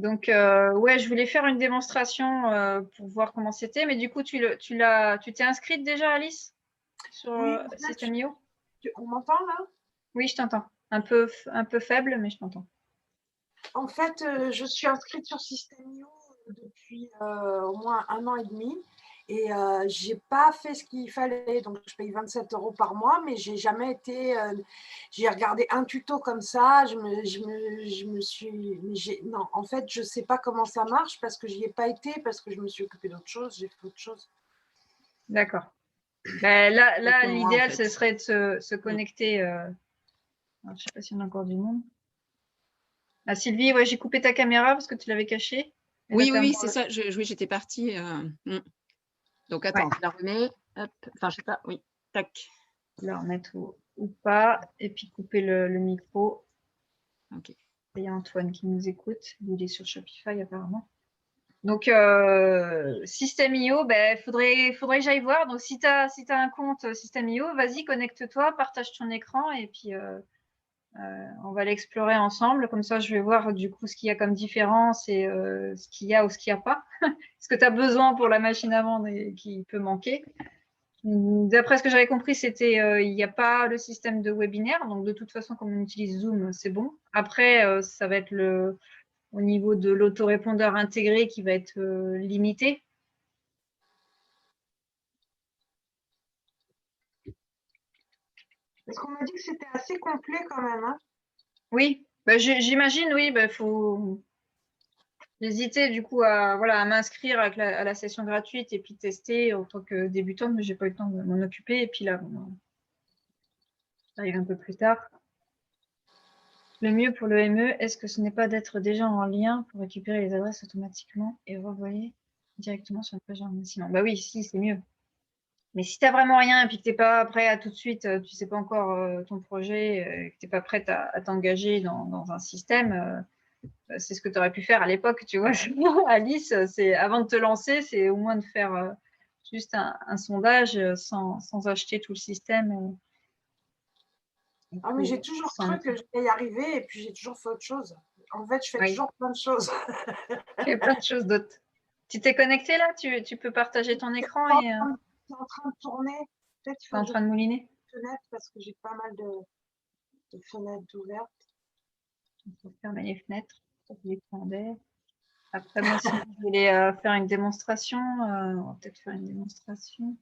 Donc, ouais, je voulais faire une démonstration pour voir comment c'était. Mais du coup, tu t'es inscrite déjà, Alice, sur Oui, System.io? on m'entend là? Oui, je t'entends. Un peu faible, mais je t'entends. En fait, je suis inscrite sur System.io depuis au moins 1 an et demi et j'ai pas fait ce qu'il fallait. Donc, je paye 27 € par mois, mais j'ai jamais été. J'ai regardé un tuto comme ça. Je me suis. Mais non, en fait, je sais pas comment ça marche parce que j'y ai pas été, parce que je me suis occupée d'autre chose. J'ai fait autre chose. D'accord. Ben, là Comme moi, en l'idéal, fait. ce serait de se connecter. Alors, je sais pas s'il y en a encore du monde. Ah, Sylvie, ouais, j'ai coupé ta caméra parce que tu l'avais cachée. Et là, Oui, c'est ça. Oui, j'étais partie. Donc, attends, Ouais. je la remets. Hop. Enfin, je sais pas. Oui. Tac. La remettre ou pas. Et puis couper le micro. OK. Il y a Antoine qui nous écoute. Il est sur Shopify apparemment. Donc, System.io, ben, faudrait que j'aille voir. Donc, si tu as un compte System.io, vas-y, connecte-toi, partage ton écran et puis on va l'explorer ensemble. Comme ça, je vais voir du coup ce qu'il y a comme différence et ce qu'il y a ou ce qu'il n'y a pas. Ce que tu as besoin pour la machine à vendre et qui peut manquer. D'après ce que j'avais compris, c'était il n'y a pas le système de webinaire. Donc, de toute façon, comme on utilise Zoom, c'est bon. Après, ça va être au niveau de l'autorépondeur intégré qui va être limité. Parce qu'on m'a dit que c'était assez complet quand même, hein. Oui, bah, j'imagine, oui, bah, faut hésiter du coup à m'inscrire à la session gratuite et puis tester en tant que débutante, mais j'ai pas eu le temps de m'en occuper. Et puis là, bon, j'arrive un peu plus tard. Le mieux pour le ME, est-ce que ce n'est pas d'être déjà en lien pour récupérer les adresses automatiquement et renvoyer directement sur la page d'enregistrement? Bah oui, si, c'est mieux. Mais si tu n'as vraiment rien et puis que tu n'es pas prêt à tout de suite, tu sais pas encore ton projet, que tu n'es pas prête à t'engager dans un système, c'est ce que tu aurais pu faire à l'époque, tu vois. Alice, c'est avant de te lancer, c'est au moins de faire juste un sondage sans acheter tout le système. Ah, mais j'ai toujours cru que j'allais y arriver et puis j'ai toujours fait autre chose. En fait, je fais Oui, toujours plein de choses. il y a plein de choses d'autres. Tu t'es connecté là? Tu peux partager ton écran C'est et en train de tourner. Peut-être qu'il tu es faut en que je train de mouliner? fenêtre parce que j'ai pas mal de fenêtres ouvertes. Il faut fermer les fenêtres, les points d'air. Après, moi, sinon, je voulais faire une démonstration. On va peut-être faire une démonstration.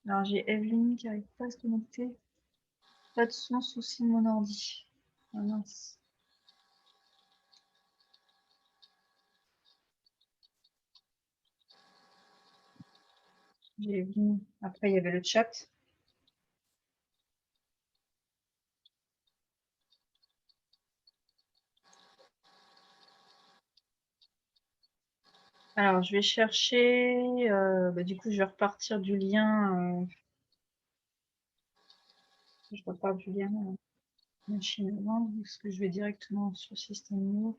Alors, j'ai Evelyne qui n'arrive pas à se connecter. Pas de son, souci de mon ordi. Ah mince. J'ai Evelyne. Après, il y avait le chat. Alors, je vais chercher. Du coup, je vais repartir du lien. Je repars du lien machine à vendre, parce que je vais directement sur System.io.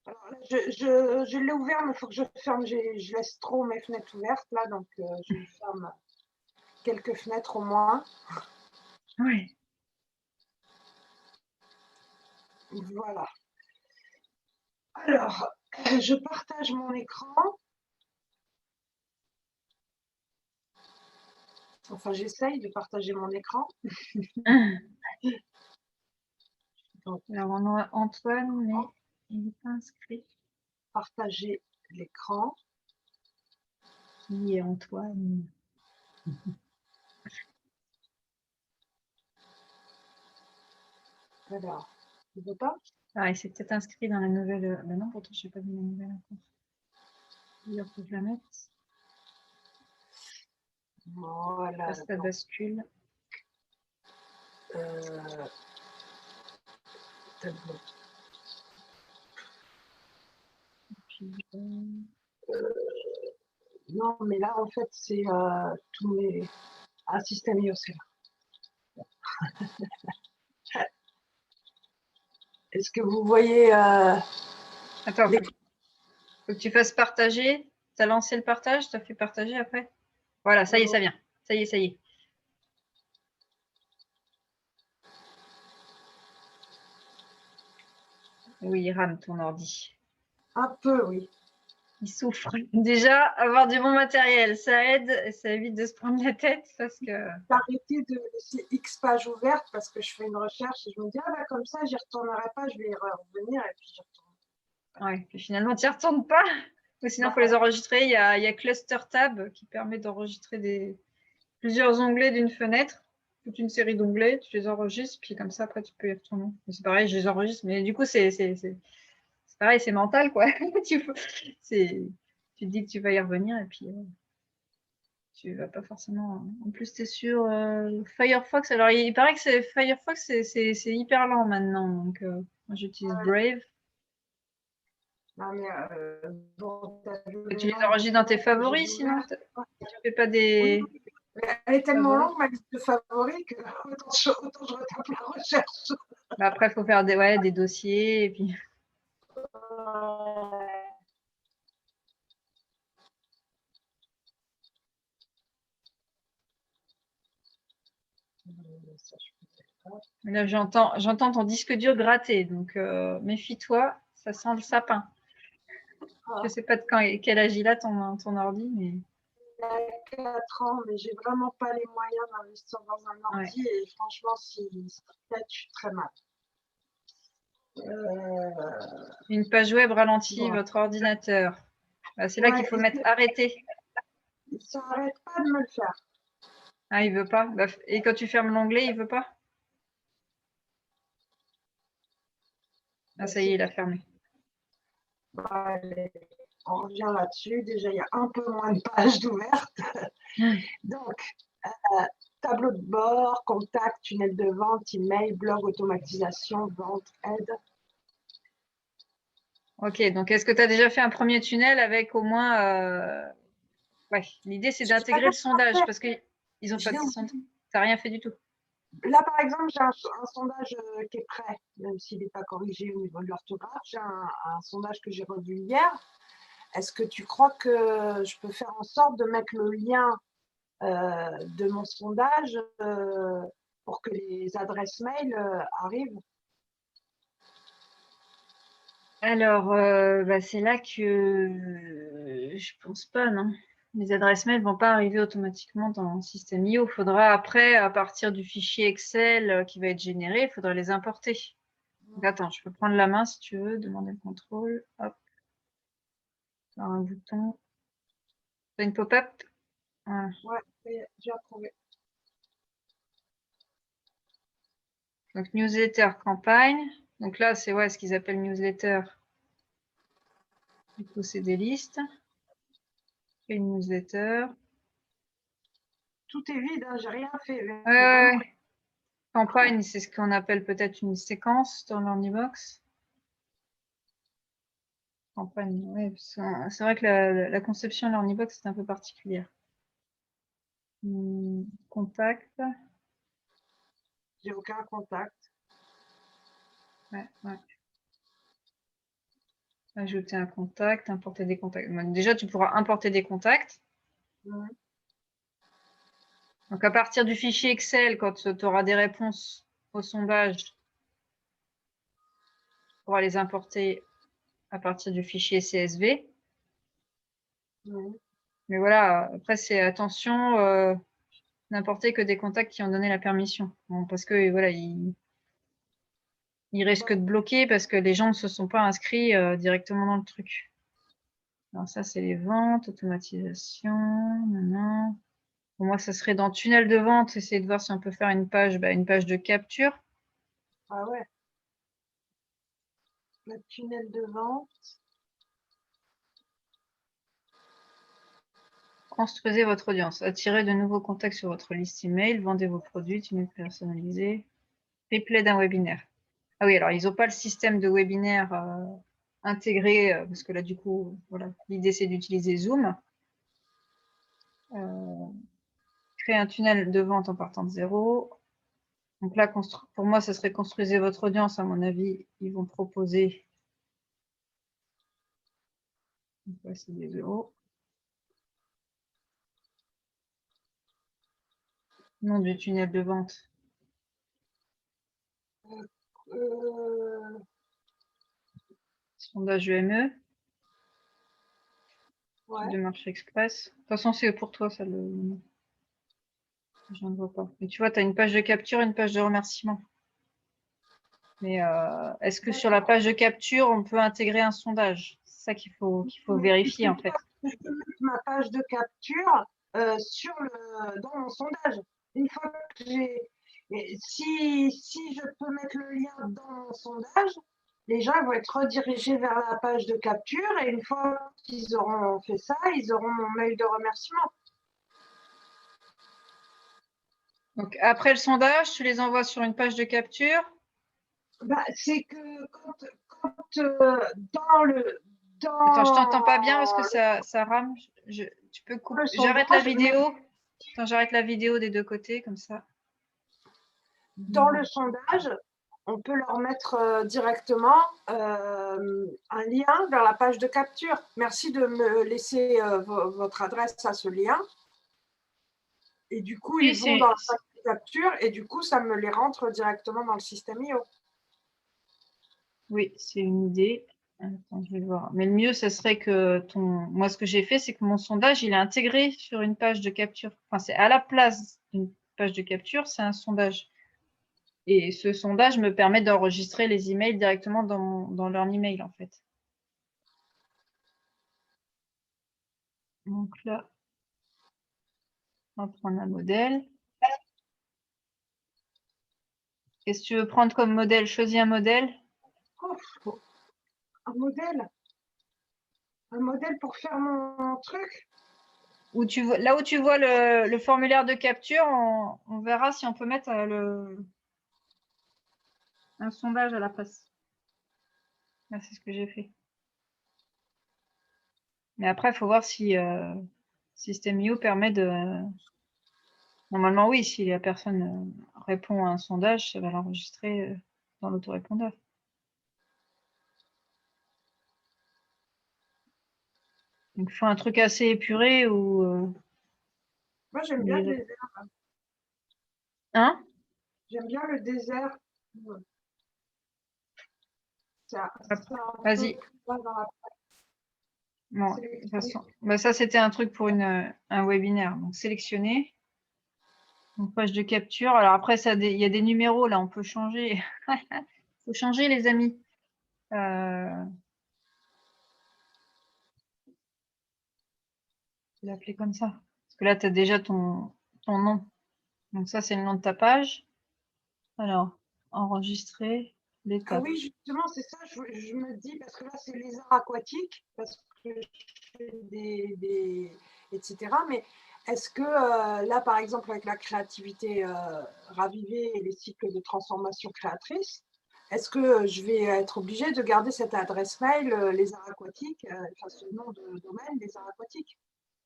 Alors là, je l'ai ouvert, mais il faut que je ferme. Je laisse trop mes fenêtres ouvertes là, donc je ferme quelques fenêtres au moins. Ouais. Voilà. Alors, je partage mon écran. Enfin, j'essaye de partager mon écran. Donc, Alors, on a Antoine, mais il n'est pas inscrit. partager l'écran. Qui est Antoine? Alors, tu veux pas? Ah, il s'est peut-être inscrit dans la nouvelle. Ben non, pourtant, je n'ai pas vu la nouvelle encore. Il faut que je la mette. Voilà. Là, ça bascule. Puis, Non, mais là, en fait, c'est tous mes. Ah, System.io, c'est là. Est-ce que vous voyez Attends, faut que tu fasses partager. Tu as lancé le partage, tu as fait partager après. Voilà, ça y est, ça vient. Ça y est, ça y est. Oui, il rame ton ordi. Un peu, oui. Il souffre. Déjà, avoir du bon matériel, ça aide et ça évite de se prendre la tête parce que. J'ai arrêté de laisser X pages ouvertes parce que je fais une recherche et je me dis, ah bah comme ça, j'y retournerai pas, je vais y revenir et puis j'y retourne. Ouais, puis finalement, tu n'y retournes pas. Ou sinon, il faut les enregistrer. Il y a Cluster Tab qui permet d'enregistrer plusieurs onglets d'une fenêtre. Toute une série d'onglets, tu les enregistres, puis comme ça, après, tu peux y retourner. C'est pareil, je les enregistre, mais du coup, c'est pareil, c'est mental, quoi. tu te dis que tu vas y revenir, et puis tu vas pas forcément. En plus, tu es sur Firefox. Alors, il paraît que Firefox, c'est hyper lent maintenant. Donc, moi, j'utilise Brave. Non, mais bon, Et tu les enregistres dans tes favoris, sinon tu fais pas des. Oui, elle est tellement favoris. longue, ma liste de favoris, que autant je retape la recherche. Bah, après, il faut faire des dossiers. Et puis. Là, j'entends ton disque dur gratter. Donc, méfie-toi, ça sent le sapin. Je sais pas de quel âge il a ton ordi, mais. Il a 4 ans, mais j'ai vraiment pas les moyens d'investir dans un ordi et franchement, si peut-être je suis très mal. Une page web ralentit Bon. votre ordinateur. Bah, c'est là qu'il faut mettre arrêter. Il s'arrête pas de me le faire. Ah, il veut pas. Bah, et quand tu fermes l'onglet, il veut pas. Ah, ça y est, il a fermé. Allez, on revient là-dessus. Déjà, il y a un peu moins de pages d'ouvertes. Donc, tableau de bord, contact, tunnel de vente, email, blog, automatisation, vente, aide. Ok, donc est-ce que tu as déjà fait un premier tunnel avec au moins. Ouais, l'idée c'est d'intégrer le sondage parce qu'ils n'ont pas de sondage. Tu n'as rien fait du tout. Là, par exemple, j'ai un sondage qui est prêt, même s'il n'est pas corrigé au niveau de l'orthographe. J'ai un sondage que j'ai revu hier. Est-ce que tu crois que je peux faire en sorte de mettre le lien de mon sondage pour que les adresses mail arrivent? Alors, bah, c'est là que je pense pas, non. Les adresses mail vont pas arriver automatiquement dans System.io. Il faudra après, à partir du fichier Excel qui va être généré, il faudra les importer. Donc, attends, je peux prendre la main si tu veux, demander le contrôle. Hop, par un bouton. Tu as une pop-up? Voilà. Ouais, j'ai approuvé. Donc, newsletter campagne. Donc là, c'est ce qu'ils appellent newsletter. Du coup, c'est des listes. Et une newsletter. Tout est vide, hein, j'ai rien fait. Ouais. Campagne, c'est ce qu'on appelle peut-être une séquence dans l'Ornibox. Campagne, ouais, c'est vrai que la conception de l'Ornibox est un peu particulière. Contact. J'ai aucun contact. Ouais. Ajouter un contact, importer des contacts. Déjà, tu pourras importer des contacts. Donc, à partir du fichier Excel, quand tu auras des réponses au sondage, tu pourras les importer à partir du fichier CSV. Mais voilà, après, c'est attention, n'importer que des contacts qui ont donné la permission. Bon, parce que voilà, ils risquent de bloquer parce que les gens ne se sont pas inscrits directement dans le truc. Alors ça, c'est les ventes, automatisation. Pour moi, ça serait dans tunnel de vente, essayer de voir si on peut faire une page de capture. Ah ouais. Le tunnel de vente. Construisez votre audience. Attirez de nouveaux contacts sur votre liste email. Vendez vos produits, tunnel personnalisé. Replay d'un webinaire. Ah oui, alors ils n'ont pas le système de webinaire intégré, parce que là, du coup, voilà, l'idée c'est d'utiliser Zoom. Créer un tunnel de vente en partant de zéro. Donc là, pour moi, ça serait construisez votre audience. À mon avis, ils vont proposer. Voici des euros. Nom du tunnel de vente. Sondage EME, Ouais. de marché express. De toute façon, c'est pour toi, ça, je ne vois pas. Et tu vois, tu as une page de capture, une page de remerciement. Mais est-ce que sur la page de capture, on peut intégrer un sondage? C'est ça qu'il faut vérifier, en fait. Je peux mettre ma page de capture dans mon sondage. Une fois que si je peux mettre le lien dans mon sondage, les gens vont être redirigés vers la page de capture et une fois qu'ils auront fait ça, ils auront mon mail de remerciement. Donc, après le sondage, tu les envoies sur une page de capture. Bah, c'est que quand dans le Attends, je t'entends pas bien parce que ça rame. Tu peux couper. J'arrête la vidéo. Attends, j'arrête la vidéo des deux côtés, comme ça. dans le sondage, on peut leur mettre directement un lien vers la page de capture. Merci de me laisser votre adresse à ce lien. Et du coup, Oui, ils vont dans la page de capture et du coup, ça me les rentre directement dans le système IO. Oui, c'est une idée. Attends, je vais voir. Mais le mieux, ce serait que moi, ce que j'ai fait, c'est que mon sondage, il est intégré sur une page de capture. Enfin, c'est à la place d'une page de capture, c'est un sondage. Et ce sondage me permet d'enregistrer les emails directement dans leur email, en fait. Donc là, on va prendre un modèle. Qu'est-ce que tu veux prendre comme modèle? Choisis un modèle. Oh, un modèle. Un modèle pour faire mon truc. Là où tu vois le formulaire de capture, on verra si on peut mettre un sondage à la place. Là, c'est ce que j'ai fait. Mais après, il faut voir si System.io permet de... Normalement, oui, si la personne répond à un sondage, ça va l'enregistrer dans l'autorépondeur. Donc, il faut un truc assez épuré ou... Moi, j'aime bien le désert. Hein? J'aime bien le désert. Vas-y. Bon, de toute façon, bah, ça, c'était un truc pour un webinaire. Donc, sélectionner. Donc, page de capture. Alors après, il y a des numéros, là, on peut changer. Il faut changer, les amis. Je vais l'appeler comme ça. Parce que là, tu as déjà ton nom. Donc ça, c'est le nom de ta page. Alors, enregistrer Ah l'étape. oui, justement, c'est ça, je me dis, parce que là, c'est les arts aquatiques, parce que je fais etc. Mais est-ce que là, par exemple, avec la créativité ravivée et les cycles de transformation créatrice, est-ce que je vais être obligée de garder cette adresse mail, les arts aquatiques, enfin ce nom de domaine, les arts aquatiques?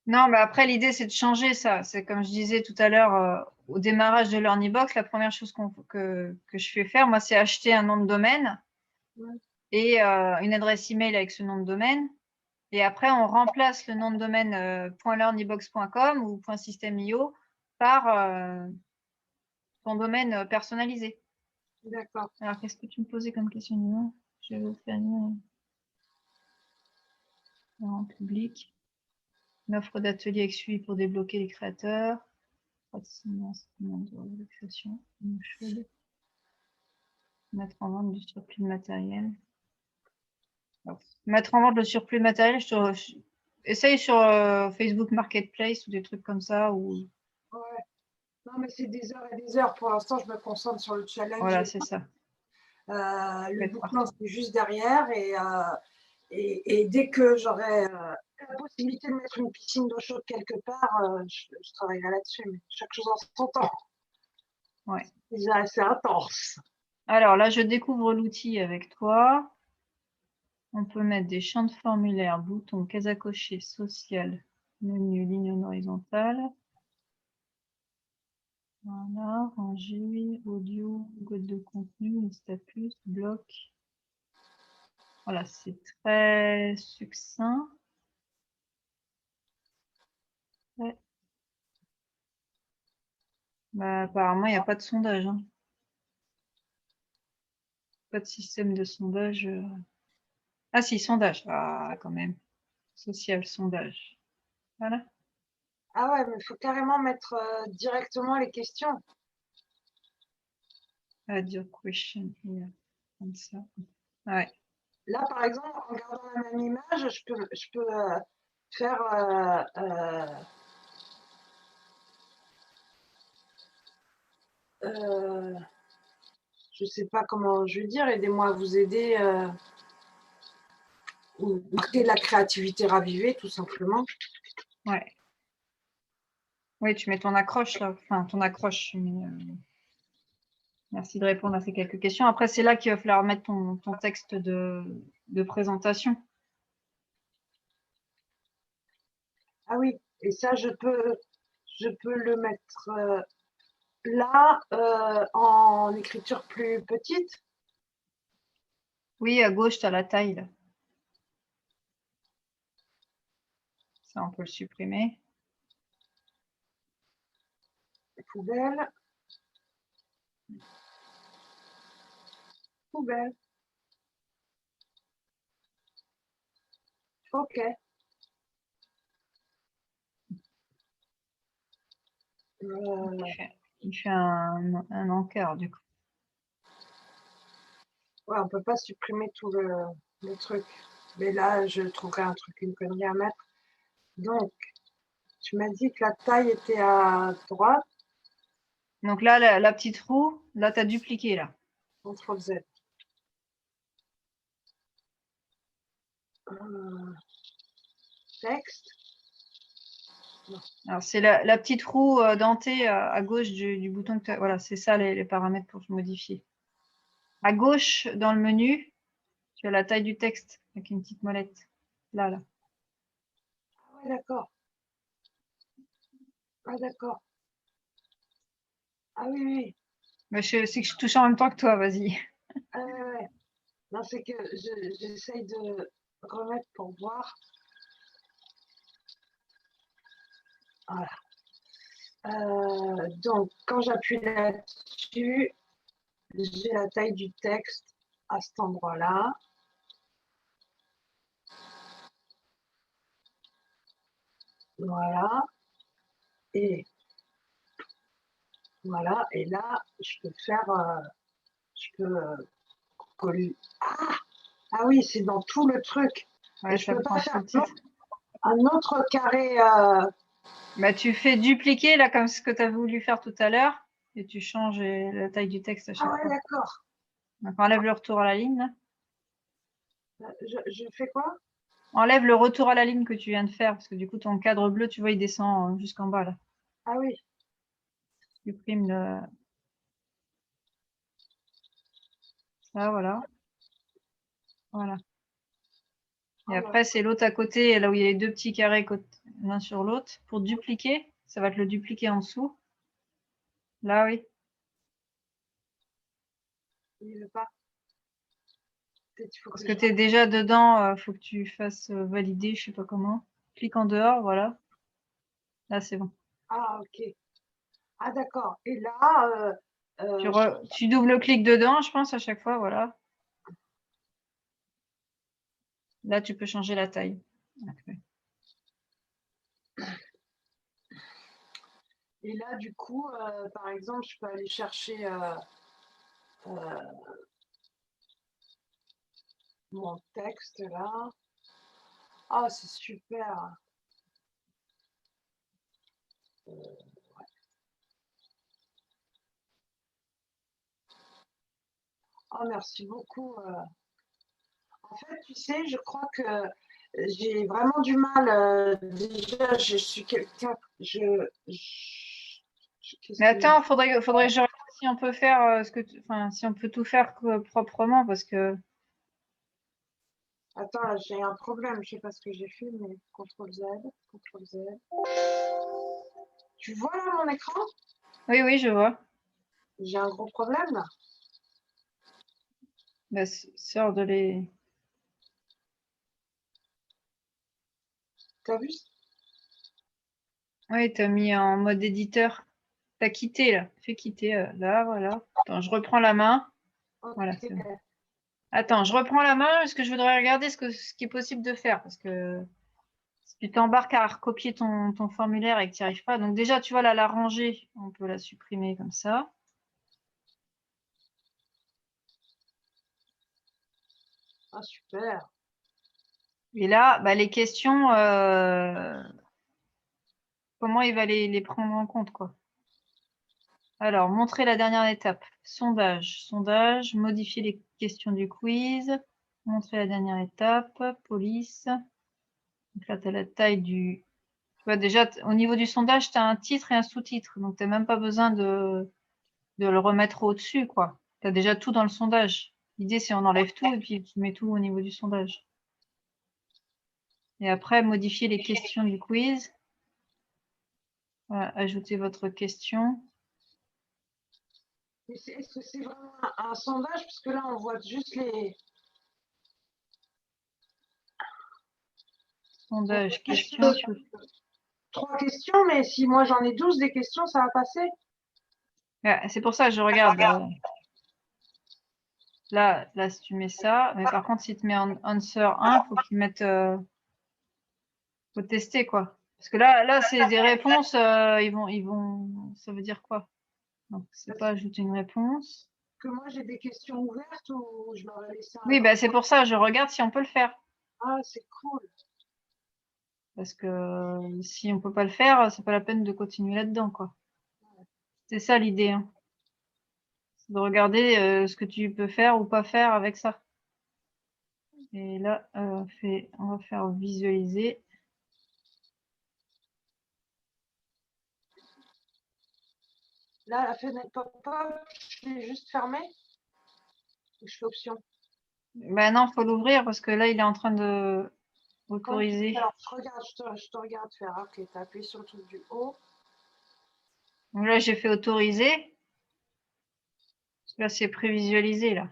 Non, mais après, l'idée, c'est de changer ça. C'est comme je disais tout à l'heure, au démarrage de LearnyBox, la première chose que je fais faire, moi, c'est acheter un nom de domaine et une adresse email avec ce nom de domaine. Et après, on remplace le nom de domaine .learnybox.com ou .system.io par ton domaine personnalisé. D'accord. Alors, qu'est-ce que tu me posais comme question? Je veux faire en public. Une offre d'atelier avec suivi pour débloquer les créateurs. Mettre en vente du surplus de matériel. Alors, mettre en vente le surplus de matériel, essaye sur Facebook Marketplace ou des trucs comme ça. Ou... Ouais. Non, mais c'est des heures et des heures. Pour l'instant, je me concentre sur le challenge. Voilà, c'est ça. Le bouquin, c'est juste derrière. Et dès que j'aurai la possibilité de mettre une piscine d'eau chaude quelque part, je travaillerai là-dessus. Mais chaque chose en son temps. Ouais. C'est déjà assez intense. Alors là, je découvre l'outil avec toi. On peut mettre des champs de formulaire, boutons, cases à cocher, social, menu, ligne horizontale. Voilà, ranger, audio, code de contenu, status, bloc. Voilà, c'est très succinct. Ouais. Bah, apparemment, il n'y a pas de sondage. Hein. Pas de système de sondage. Ah si, sondage. Ah, quand même. Social, sondage. Voilà. Ah ouais, mais il faut carrément mettre directement les questions. Add your question here. Comme ça. Ouais. Là, par exemple, en regardant la même image, je peux faire je sais pas comment je vais dire, aidez-moi à vous aider, ou marquer de la créativité ravivée, tout simplement. Ouais. Oui, tu mets ton accroche là. Enfin, ton accroche. Mais, merci de répondre à ces quelques questions. Après, c'est là qu'il va falloir mettre ton texte de présentation. Ah oui, et ça, je peux le mettre là, en écriture plus petite. Oui, à gauche, tu as la taille. Là. Ça, on peut le supprimer. Poubelle. Poubelle. Ok. Il fait un encart, du coup. Ouais, on peut pas supprimer tout le truc. Mais là, je trouverai un truc, une connerie à mettre. Donc, tu m'as dit que la taille était à droite. Donc là, la petite roue, là, tu as dupliqué, là. CTRL Z. Texte. Alors, c'est la petite roue dentée à gauche du bouton que tu as. Voilà, c'est ça les paramètres pour modifier. À gauche, dans le menu, tu as la taille du texte avec une petite molette. Là, là. Ah ouais, d'accord. Ah d'accord. Ah oui, oui. Mais c'est que je touche en même temps que toi, vas-y. Ah ouais, ouais. Non, c'est que j'essaye de remettre pour voir. Voilà. Donc, quand j'appuie là-dessus, j'ai la taille du texte à cet endroit-là. Voilà. Et voilà. Et là, je peux faire. Je peux coller. Ah, ah oui, c'est dans tout le truc. Et Ouais, je ça peux prend pas tout faire le titre. un autre carré. Bah, tu fais dupliquer, là, comme ce que tu as voulu faire tout à l'heure, et tu changes la taille du texte à Ah chaque ouais, fois. d'accord. Donc, enlève le retour à la ligne. Là. Je fais quoi? Enlève le retour à la ligne que tu viens de faire, parce que du coup, ton cadre bleu, tu vois, il descend jusqu'en bas, là. Ah oui. Supprime le... Ça, voilà. Voilà. Et après, c'est l'autre à côté, là où il y a les deux petits carrés l'un sur l'autre. Pour dupliquer, ça va te le dupliquer en dessous. Là, oui. Il veut pas. Peut-être il faut Parce que que je. tu es déjà dedans, il faut que tu fasses valider, je sais pas comment. Clique en dehors, voilà. Là, c'est bon. Ah, ok. Ah, d'accord. Et là, Tu double-cliques dedans, je pense, à chaque fois, voilà. Là, tu peux changer la taille. Okay. et là, du coup, par exemple, je peux aller chercher euh, mon texte là. Ah, c'est super. Oh, merci beaucoup. En fait, tu sais, je crois que j'ai vraiment du mal. Déjà, je suis quelqu'un. Qu'est-ce Mais que. attends, faudrait que je regarde si on peut faire enfin, si on peut tout faire proprement, parce que Attends, là, j'ai un problème. Je sais pas ce que j'ai fait, mais CTRL Z, CTRL Z. Tu vois là mon écran? oui, oui, je vois. J'ai un gros problème là. Bah, sors de les. T'as vu? Oui, t'as mis en mode éditeur. T'as quitté là. Fais quitter là, voilà. Attends, je reprends la main. Voilà, Ok. c'est bon. Attends, je reprends la main parce que je voudrais regarder ce qui est possible de faire. Parce que si tu t'embarques à recopier ton formulaire et que tu n'y arrives pas. Donc déjà, tu vois, là, la rangée, on peut la supprimer comme ça. Ah, super. Et là, bah, les questions, comment il va les prendre en compte, quoi. Alors, montrer la dernière étape. Sondage. Sondage, modifier les questions du quiz. Montrer la dernière étape. Police. Donc là, tu as la taille du... Tu vois, déjà, au niveau du sondage, tu as un titre et un sous-titre. Donc, tu n'as même pas besoin de le remettre au-dessus, quoi. Tu as déjà tout dans le sondage. L'idée, c'est on enlève tout et puis tu mets tout au niveau du sondage. Et après, modifier les questions du quiz. Voilà, ajoutez votre question. Est-ce que c'est vraiment un sondage? Parce que là, on voit juste les... Sondage, question. Trois questions, mais si moi j'en ai 12 des questions, ça va passer. C'est pour ça que je regarde. Là, si tu mets ça, mais par contre, si tu mets en answer 1, faut qu'il mette, faut tester, quoi. Parce que là, c'est des réponses, ils vont, ça veut dire quoi? Donc, c'est pas ajouter une réponse. Que moi j'ai des questions ouvertes ou je leur ai laissé un Oui, blanc. bah, c'est pour ça, je regarde si on peut le faire. Ah, c'est cool. Parce que si on peut pas le faire, c'est pas la peine de continuer là-dedans, quoi. C'est ça l'idée, hein. C'est de regarder ce que tu peux faire ou pas faire avec ça. Et là, on va faire visualiser. Là, la fenêtre pop-up, je l'ai juste fermée. Je fais option. Ben non, faut l'ouvrir parce que là, il est en train de autoriser. Alors, je te regarde faire. Ok, tu as appuyé sur le truc du haut. Donc là, j'ai fait autoriser. Là, c'est prévisualisé, là.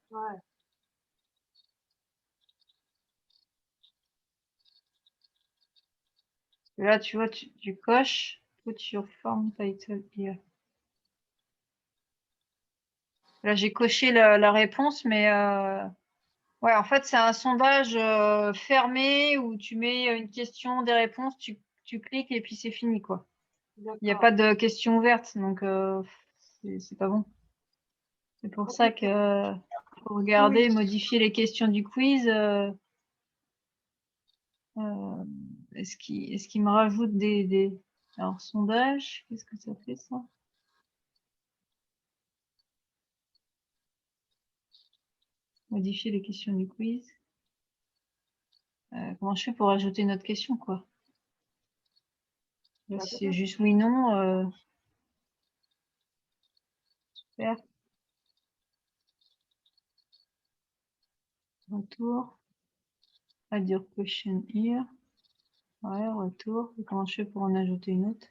Ouais. Et là, tu vois, tu coches. Put your form title here. Là, j'ai coché la réponse, mais ouais, en fait, c'est un sondage fermé où tu mets une question, des réponses, tu cliques et puis c'est fini, quoi. Il n'y a pas de questions ouvertes, donc c'est pas bon. C'est pour ça que faut regarder, modifier les questions du quiz. Est-ce qu'il me rajoute des... Alors, sondage, qu'est-ce que ça fait, ça? Modifier les questions du quiz. Comment je fais pour ajouter une autre question, quoi? Là, si c'est juste oui, non, super. Retour. Add your question here. Ouais, retour. Et comment je fais pour en ajouter une autre?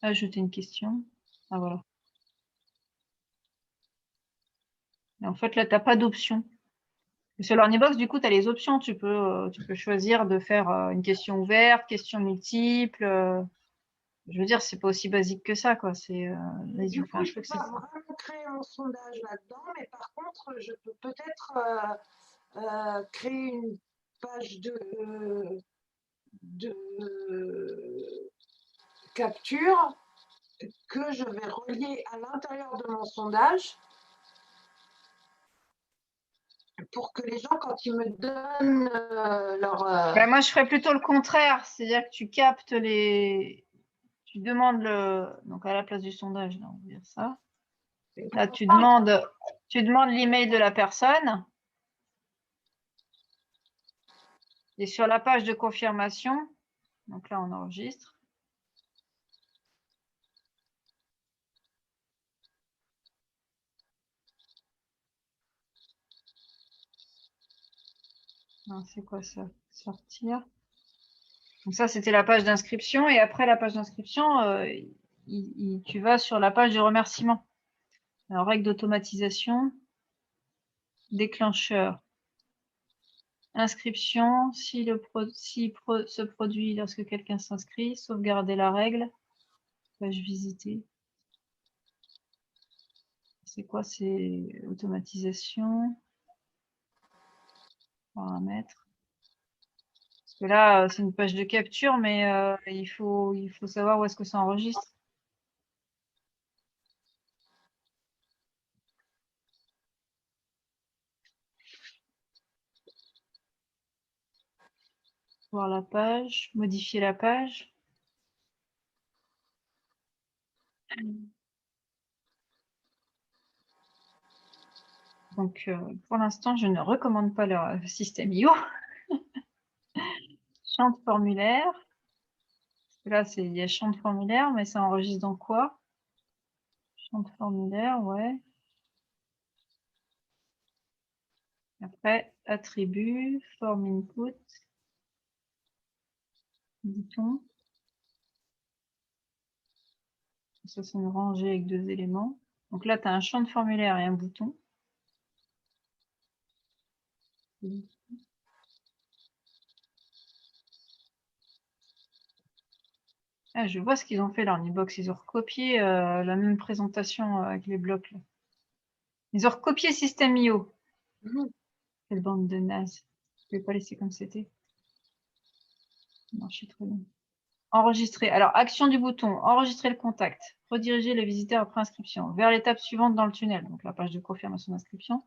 Ajouter une question. Ah, voilà. Et en fait, là, tu n'as pas d'option. Sur l'Ornibox, du coup, tu as les options. Tu peux choisir de faire une question ouverte, question multiple. Je veux dire, c'est pas aussi basique que ça, quoi. C'est, Du coup, je ne peux pas vraiment créer mon sondage là-dedans, mais par contre, je peux peut-être créer une page de capture que je vais relier à l'intérieur de mon sondage pour que les gens, quand ils me donnent leur... Ben, moi, je ferais plutôt le contraire. C'est-à-dire que tu captes tu demandes donc à la place du sondage, là, on va dire ça. Là, tu demandes l'email de la personne. Et sur la page de confirmation, donc là, on enregistre. C'est quoi ça? Sortir. Donc ça, c'était la page d'inscription. Et après la page d'inscription, tu vas sur la page de remerciement. Alors, règle d'automatisation, déclencheur, inscription, si se produit lorsque quelqu'un s'inscrit, sauvegarder la règle, page visiter. C'est quoi? C'est automatisation. Paramètres. Parce que là, c'est une page de capture, mais il faut savoir où est-ce que ça enregistre. Voir la page, modifier la page. Donc, pour l'instant, je ne recommande pas leur système IO. Champ de formulaire. Là, il y a champ de formulaire, mais ça enregistre dans quoi? Champ de formulaire, ouais. Après, attribut, form input, bouton. Ça, c'est une rangée avec 2 éléments. Donc là, tu as un champ de formulaire et un bouton. Ah, je vois ce qu'ils ont fait là en e-box. Ils ont recopié la même présentation avec les blocs. Là. Ils ont recopié système IO. Quelle bande de nazes. Je ne vais pas laisser comme c'était. Non, je suis trop bien. Enregistrer. Alors, action du bouton. Enregistrer le contact. Rediriger le visiteur après inscription. Vers l'étape suivante dans le tunnel. Donc, la page de confirmation d'inscription.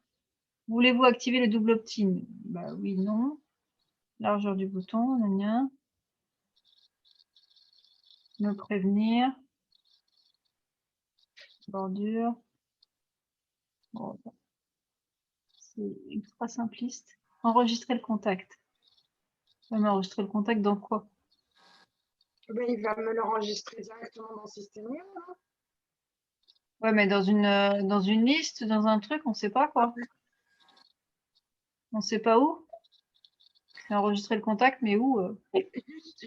Voulez-vous activer le double opt-in? Bah oui, non. Largeur du bouton. Gna. Me prévenir. Bordure. Bon, c'est ultra simpliste. Enregistrer le contact. Ouais, mais enregistrer le contact dans quoi? Ben, il va me l'enregistrer directement dans Systemio. Ouais, mais dans une liste, dans un truc, on sait pas quoi. On sait pas où. C'est enregistrer le contact, mais où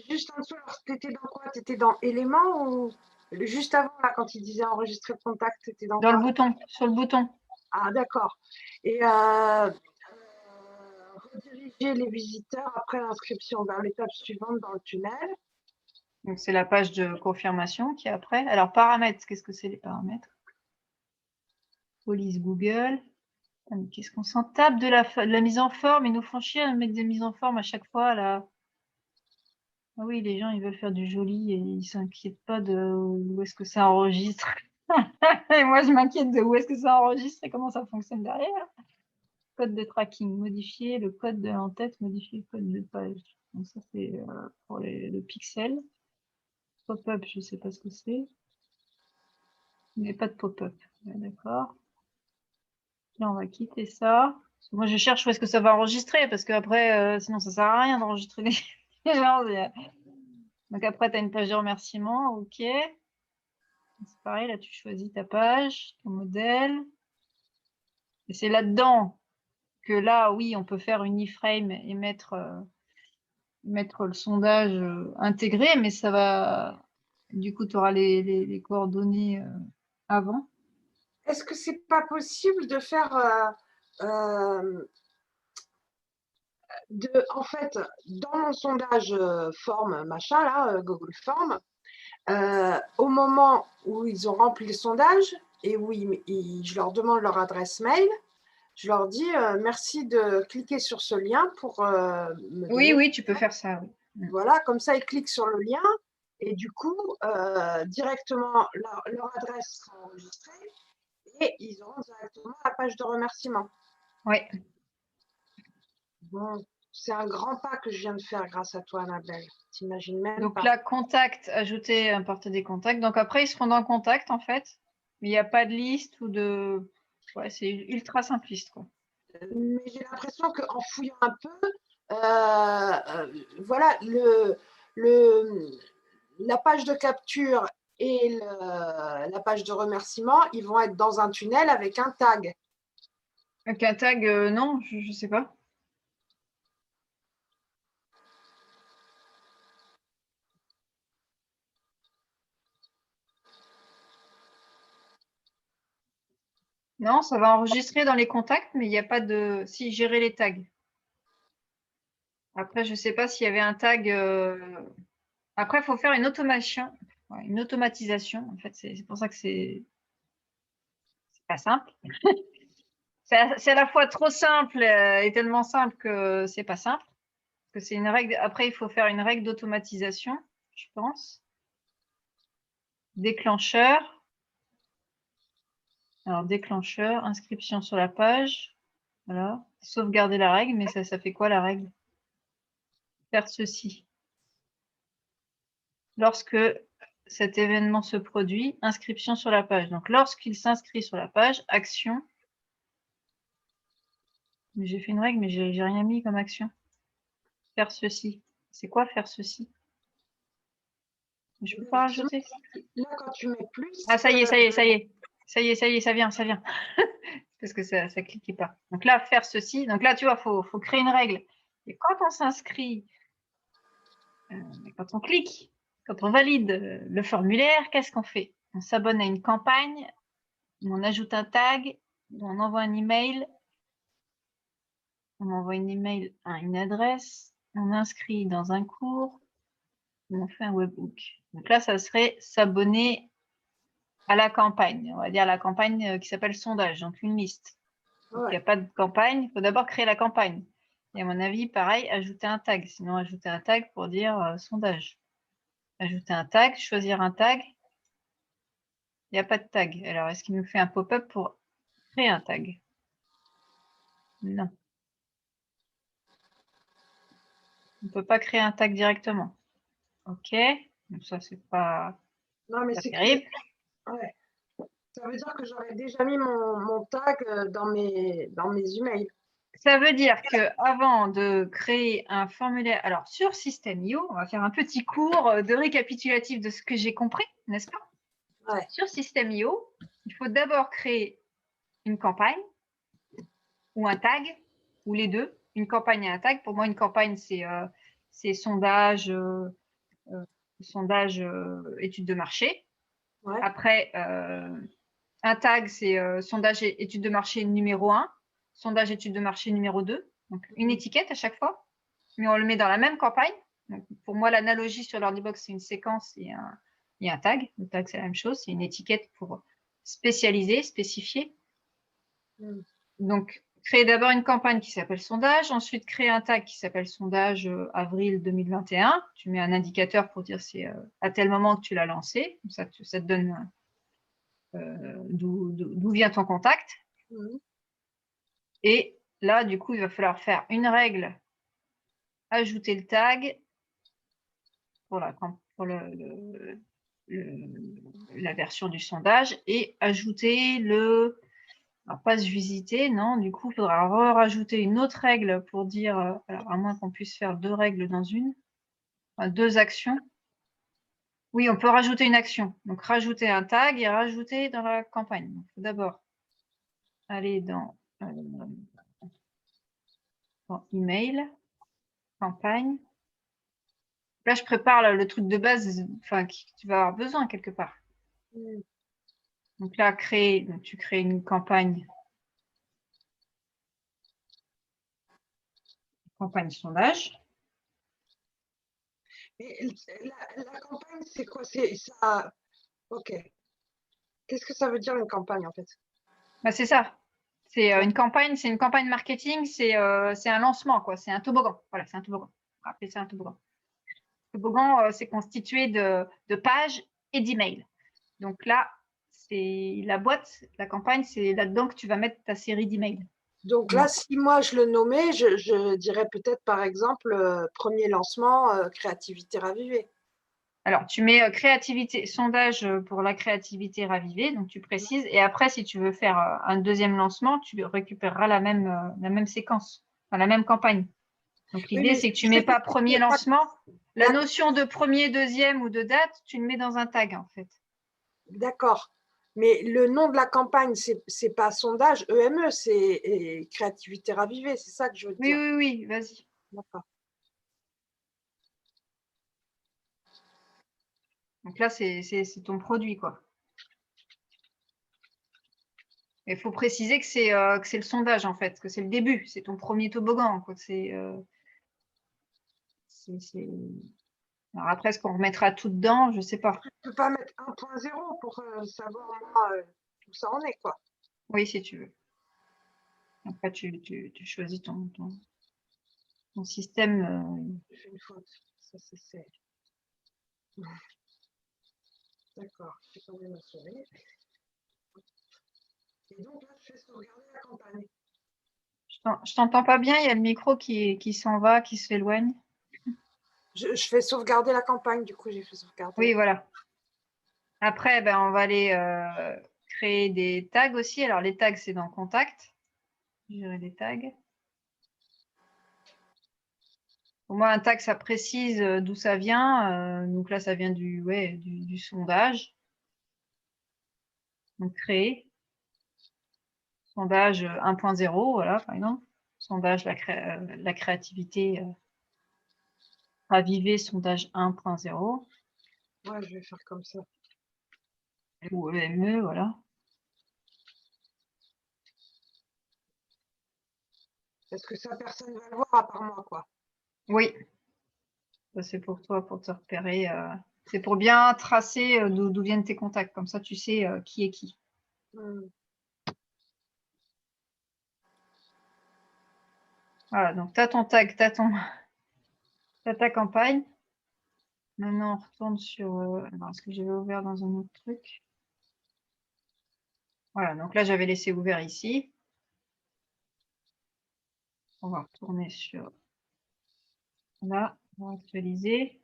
Juste en dessous, alors t'étais dans quoi? T'étais dans éléments ou juste avant, là, quand il disait enregistrer le contact, t'étais dans Dans le quoi? bouton, sur le bouton. Ah, d'accord. Et rediriger les visiteurs après l'inscription vers l'étape suivante dans le tunnel. Donc, c'est la page de confirmation qui est après. Alors, paramètres, qu'est-ce que c'est les paramètres? Police Google. Ah, mais qu'est-ce qu'on s'en tape de la mise en forme? Ils nous font chier à mettre des mises en forme à chaque fois, là. Ah oui, les gens, ils veulent faire du joli et ils s'inquiètent pas de où est-ce que ça enregistre. Et moi, je m'inquiète de où est-ce que ça enregistre et comment ça fonctionne derrière. Code de tracking, modifier le code de l'entête, modifier le code de page. Donc ça, c'est pour le pixel. Pop-up, je sais pas ce que c'est. Il n'y a pas de pop-up. D'accord. Là, on va quitter ça. Moi, je cherche où est-ce que ça va enregistrer, parce qu'après, sinon, ça sert à rien d'enregistrer des gens. Donc après, tu as une page de remerciement. OK. C'est pareil, là, tu choisis ta page, ton modèle. Et c'est là-dedans que là, oui, on peut faire une iframe et mettre le sondage intégré, mais ça va. Du coup, tu auras les coordonnées avant. Est-ce que c'est pas possible de faire en fait, dans mon sondage forme machin là, Google Form, au moment où ils ont rempli le sondage et où je leur demande leur adresse mail, je leur dis merci de cliquer sur ce lien pour me Oui, donner. oui, tu peux faire ça. Oui. Voilà, comme ça ils cliquent sur le lien et du coup directement leur adresse sera enregistrée et ils auront directement la page de remerciement. Oui. Bon, c'est un grand pas que je viens de faire grâce à toi, Annabelle. T'imagines même Donc pas. là, contact, ajouter, importer des contacts. Donc après, ils seront dans contact, en fait. Mais il n'y a pas de liste ou de. Ouais, c'est ultra simpliste, quoi. Mais j'ai l'impression qu'en fouillant un peu, voilà, la page de capture et la page de remerciement, ils vont être dans un tunnel avec un tag. Avec un tag, non, je ne sais pas. Non, ça va enregistrer dans les contacts, mais il n'y a pas de. Si, gérer les tags. Après, je ne sais pas s'il y avait un tag. Après, il faut faire une automation. Ouais, une automatisation. En fait, c'est pour ça que c'est pas simple. C'est à la fois trop simple et tellement simple que c'est pas simple. Parce que c'est une règle. Après, il faut faire une règle d'automatisation, je pense. Déclencheur. Alors, déclencheur, inscription sur la page. Voilà. Sauvegarder la règle, mais ça fait quoi la règle? Faire ceci. Lorsque cet événement se produit, inscription sur la page. Donc, lorsqu'il s'inscrit sur la page, action. J'ai fait une règle, mais j'ai rien mis comme action. Faire ceci. C'est quoi faire ceci? Je peux pas rajouter. Là, quand tu mets plus. Ah, ça y est, ça y est, ça y est. Ça y est, ça y est, ça vient, ça vient. Parce que ça cliquait pas. Donc là, faire ceci. Donc là, tu vois, faut créer une règle. Et quand on s'inscrit, quand on clique, quand on valide le formulaire, qu'est-ce qu'on fait? On s'abonne à une campagne, on ajoute un tag, on envoie un email, on envoie une email à une adresse, on inscrit dans un cours, on fait un webhook. Donc là, ça serait s'abonner à la campagne. On va dire la campagne qui s'appelle sondage, donc une liste. Donc, il n'y a pas de campagne, il faut d'abord créer la campagne. Et à mon avis, pareil, ajouter un tag. Sinon, ajouter un tag pour dire sondage. Ajouter un tag, choisir un tag. Il n'y a pas de tag. Alors, est-ce qu'il nous fait un pop-up pour créer un tag? Non. On ne peut pas créer un tag directement. OK. Donc ça, c'est pas, Non, mais pas c'est terrible. Ouais. Ça veut dire que j'aurais déjà mis mon tag dans mes emails. Ça veut dire que avant de créer un formulaire, alors sur System.io, on va faire un petit cours de récapitulatif de ce que j'ai compris, n'est-ce pas? Ouais. Sur System.io, il faut d'abord créer une campagne ou un tag, ou les deux, une campagne et un tag. Pour moi, une campagne, c'est sondage, étude de marché. Ouais. Après, un tag, c'est sondage et étude de marché numéro 1, sondage étude de marché numéro 2. Donc, une étiquette à chaque fois, mais on le met dans la même campagne. Donc, pour moi, l'analogie sur l'Ordibox, c'est une séquence et un tag. Le tag, c'est la même chose, c'est une étiquette pour spécialiser, spécifier. Donc, créer d'abord une campagne qui s'appelle sondage, ensuite créer un tag qui s'appelle sondage avril 2021. Tu mets un indicateur pour dire c'est à tel moment que tu l'as lancé. Ça te donne d'où vient ton contact. Et là, du coup, il va falloir faire une règle, ajouter le tag pour la version du sondage et ajouter le... Alors, passe visiter, non, du coup, il faudra rajouter une autre règle pour dire, alors à moins qu'on puisse faire deux règles dans une, enfin, deux actions. Oui, on peut rajouter une action. Donc, rajouter un tag et rajouter dans la campagne. Il faut d'abord aller dans email, campagne. Là, je prépare le truc de base, enfin, que tu vas avoir besoin quelque part. Donc là, tu crées une campagne sondage. Et la campagne, c'est quoi? C'est ça. Ok. Qu'est-ce que ça veut dire une campagne en fait? Bah, c'est ça. C'est une campagne marketing, c'est un lancement, quoi. C'est un toboggan. Voilà, c'est un toboggan. On va appeler ça un toboggan. Le toboggan, c'est constitué de pages et d'emails. Donc là, c'est la boîte, la campagne, c'est là-dedans que tu vas mettre ta série d'emails. Donc là, si moi je le nommais, je dirais peut-être par exemple premier lancement, créativité ravivée. Alors, tu mets créativité, sondage pour la créativité ravivée, donc tu précises. Et après, si tu veux faire un deuxième lancement, tu récupéreras la même séquence, enfin, la même campagne. Donc, l'idée, Oui, c'est que tu ne mets pas premier lancement. La notion de premier, deuxième ou de date, tu le mets dans un tag, en fait. D'accord. Mais le nom de la campagne, c'est pas sondage, EME, c'est créativité ravivée, c'est ça que je veux Oui, dire. oui, oui, vas-y. D'accord. Donc là, c'est ton produit, quoi. Il faut préciser que c'est le sondage, en fait, que c'est le début, c'est ton premier toboggan, quoi. Alors après, est-ce qu'on remettra tout dedans? Je ne sais pas. Tu peux pas mettre 1.0 pour savoir moi, où ça en est, quoi. Oui, si tu veux. Après, tu choisis ton système. J'ai fait une faute. Ça, c'est. D'accord, j'ai quand même assuré. Et donc là, je fais sauvegarder la campagne. Je t'entends pas bien, il y a le micro qui s'en va, qui s'éloigne. Je fais sauvegarder la campagne, du coup, j'ai fait sauvegarder. Oui, voilà. Après, ben, on va aller créer des tags aussi. Alors, les tags, c'est dans Contact. Gérer les tags. Pour moi, un tag, ça précise d'où ça vient. Donc là, ça vient du sondage. Donc, créer. Sondage 1.0, voilà, par exemple. Sondage, la créativité. Raviver, sondage 1.0. Ouais, je vais faire comme ça. Ou EME, voilà. Parce que ça, personne ne va le voir à part moi, quoi. Oui. Ça, c'est pour toi, pour te repérer. C'est pour bien tracer d'où viennent tes contacts. Comme ça, tu sais qui est qui. Hmm. Voilà, donc tu as ton tag, tu as ta campagne. Maintenant, on retourne sur. Alors, est-ce que j'avais ouvert dans un autre truc? Voilà, donc là, j'avais laissé ouvert ici. On va retourner sur. Là, on va actualiser.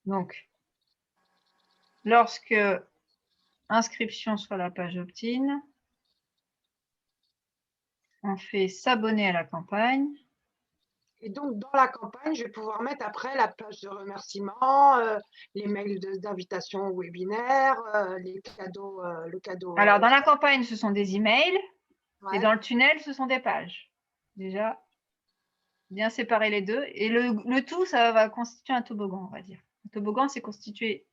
Donc, lorsque inscription sur la page opt-in, on fait s'abonner à la campagne. Et donc, dans la campagne, je vais pouvoir mettre après la page de remerciement, les mails d'invitation au webinaire, les cadeaux, le cadeau. Alors, dans la campagne, ce sont des emails. Et Ouais. dans le tunnel, ce sont des pages. Déjà, bien séparer les deux. Et le tout, ça va constituer un toboggan, on va dire. Un toboggan, c'est constitué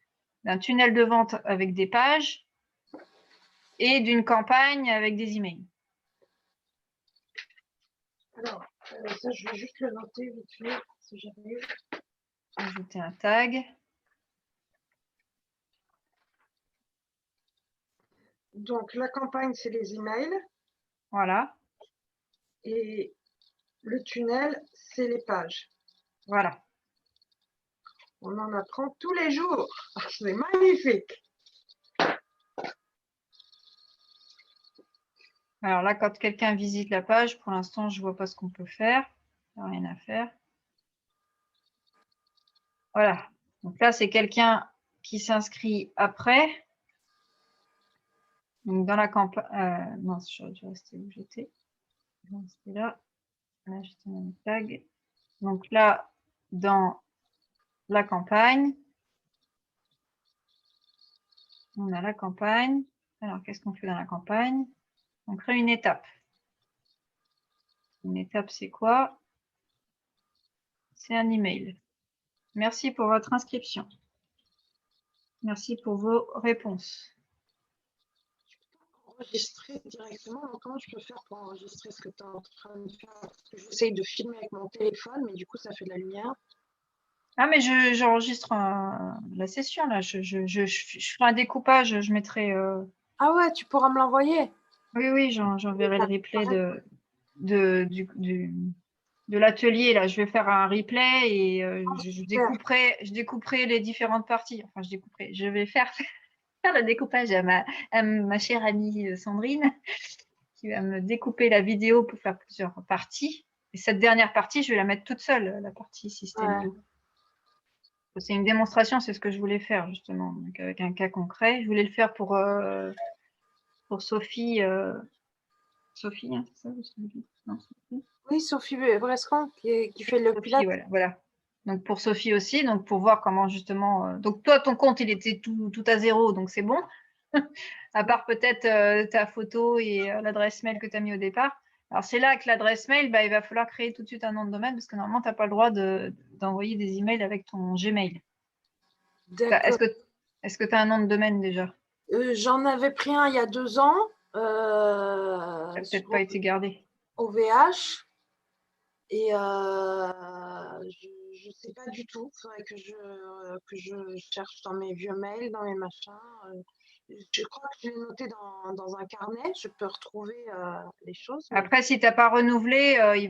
d'un tunnel de vente avec des pages et d'une campagne avec des emails. Alors, ça, je vais juste le noter vite fait, si j'arrive. Ajouter un tag. Donc, la campagne, c'est les emails. Voilà. Et le tunnel, c'est les pages. Voilà. On en apprend tous les jours. C'est magnifique. Alors là, quand quelqu'un visite la page, pour l'instant, je ne vois pas ce qu'on peut faire. Il n'y a rien à faire. Voilà. Donc là, c'est quelqu'un qui s'inscrit après. Donc dans la campagne. Non, j'aurais dû rester où j'étais. Je vais rester là. Là, j'étais dans le tag. Donc là, dans la campagne, on a la campagne. Alors, qu'est-ce qu'on fait dans la campagne? On crée une étape. Une étape, c'est quoi? C'est un email. Merci pour votre inscription. Merci pour vos réponses. Enregistrer directement. Donc, comment je peux faire pour enregistrer ce que tu es en train de faire? Parce que j'essaye de filmer avec mon téléphone, mais du coup, ça fait de la lumière. Ah, mais j'enregistre la session, là. Je ferai un découpage, je mettrai... Ah ouais, tu pourras me l'envoyer. Oui, j'enverrai le replay de l'atelier. Là, je vais faire un replay et je découperai les différentes parties. Enfin, je vais faire le découpage à ma chère amie Sandrine, qui va me découper la vidéo pour faire plusieurs parties. Et cette dernière partie, je vais la mettre toute seule, la partie système Ouais. U. C'est une démonstration, c'est ce que je voulais faire justement, donc avec un cas concret. Je voulais le faire pour Sophie. Sophie, hein, c'est ça Sophie non, Sophie. Oui, Sophie Brescan qui fait le Sophie, pilote. voilà. Donc pour Sophie aussi, donc pour voir comment justement. Donc toi, ton compte, il était tout à zéro, donc c'est bon. À part peut-être ta photo et l'adresse mail que tu as mis au départ. Alors c'est là que l'adresse mail, bah, il va falloir créer tout de suite un nom de domaine parce que normalement, tu n'as pas le droit d'envoyer des emails avec ton Gmail. D'accord. Est-ce que tu as un nom de domaine déjà? J'en avais pris un il y a 2 ans Ça n'a peut-être pas été gardé. OVH et je ne sais pas du tout. Il faudrait que je cherche dans mes vieux mails, dans mes machins. Je crois que je l'ai noté dans un carnet. Je peux retrouver les choses. Mais... Après, si tu n'as pas renouvelé, il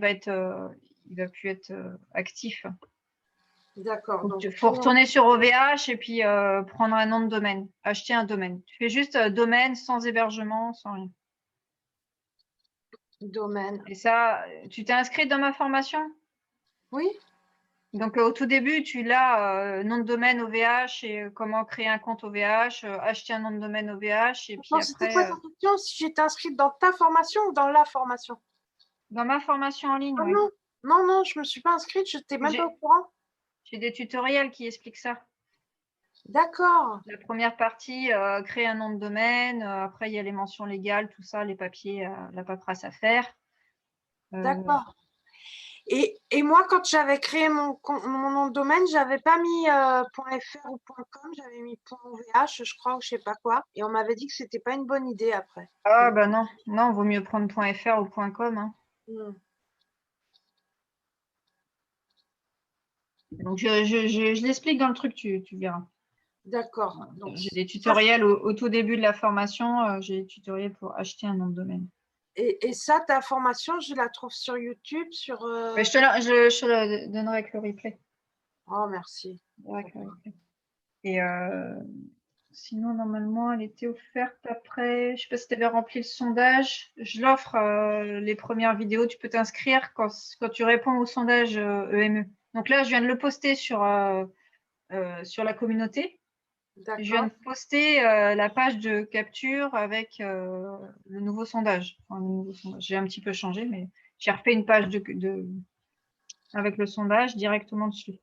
va plus être actif. D'accord. Donc, Il faut retourner sur OVH et puis prendre un nom de domaine, acheter un domaine. Tu fais juste domaine sans hébergement, sans rien. domaine. Et ça, tu t'es inscrite dans ma formation? Oui. Donc au tout début, tu l'as nom de domaine OVH et comment créer un compte OVH, acheter un nom de domaine OVH et puis C'était quoi après ta question? Si j'étais inscrite dans ta formation ou dans la formation? dans ma formation en ligne, Ah oui. non, je me suis pas inscrite, je n'étais même pas au courant. J'ai des tutoriels qui expliquent ça. D'accord. La première partie, créer un nom de domaine. Après, il y a les mentions légales, tout ça, les papiers, la paperasse à faire. D'accord. Et moi, quand j'avais créé mon nom de domaine, j'avais pas mis .fr ou .com, j'avais mis .ovh, je crois, ou je sais pas quoi. Et on m'avait dit que c'était pas une bonne idée après. Ah bah non, non, vaut mieux prendre .fr ou .com. Hein. Donc je l'explique dans le truc, tu verras. D'accord. J'ai des tutoriels au tout début de la formation, j'ai des tutoriels pour acheter un nom de domaine. Et ça, ta formation, je la trouve sur YouTube, sur... Mais je te le donnerai avec le replay. Oh, merci. Et sinon, normalement, elle était offerte après. Je sais pas si tu avais rempli le sondage. Je l'offre les premières vidéos. Tu peux t'inscrire quand tu réponds au sondage EME. Donc là, je viens de le poster sur la communauté. Je viens de poster la page de capture avec le nouveau sondage. Enfin, le nouveau sondage. J'ai un petit peu changé, mais j'ai refait une page avec le sondage directement dessus.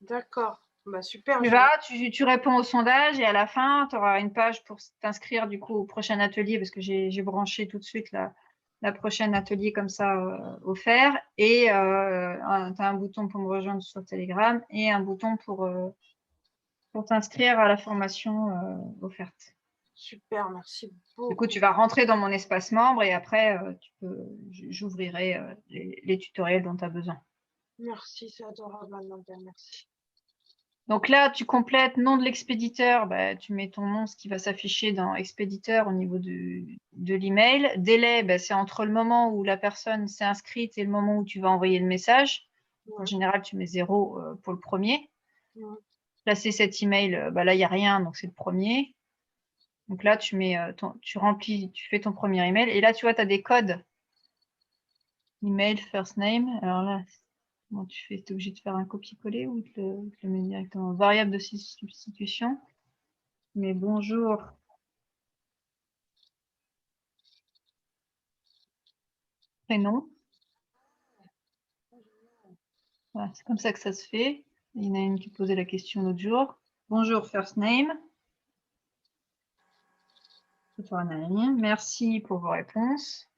D'accord. Bah, super. Tu vas, tu réponds au sondage et à la fin, tu auras une page pour t'inscrire du coup au prochain atelier parce que j'ai branché tout de suite la prochaine atelier comme ça offert. Et tu as un bouton pour me rejoindre sur Telegram et un bouton pour t'inscrire à la formation offerte. Super, merci beaucoup. Du coup, tu vas rentrer dans mon espace membre et après, j'ouvrirai les tutoriels dont tu as besoin. Merci, c'est adorable, Annabelle, merci. Donc là, tu complètes nom de l'expéditeur, bah, tu mets ton nom, ce qui va s'afficher dans expéditeur au niveau de l'email. Délai, bah, c'est entre le moment où la personne s'est inscrite et le moment où tu vas envoyer le message. En général, tu mets 0 pour le premier. Placer cet email, bah, là, il n'y a rien, donc c'est le premier. Donc là, tu remplis, tu fais ton premier email. Et là, tu vois, tu as des codes. Email, first name. Alors là, comment tu fais? Tu es obligé de faire un copier-coller ou te le mets directement? Variable de substitution. Mais bonjour. Prénom. Voilà, c'est comme ça que ça se fait. Il y en a une qui posait la question l'autre jour. Bonjour, first name. Merci pour vos réponses.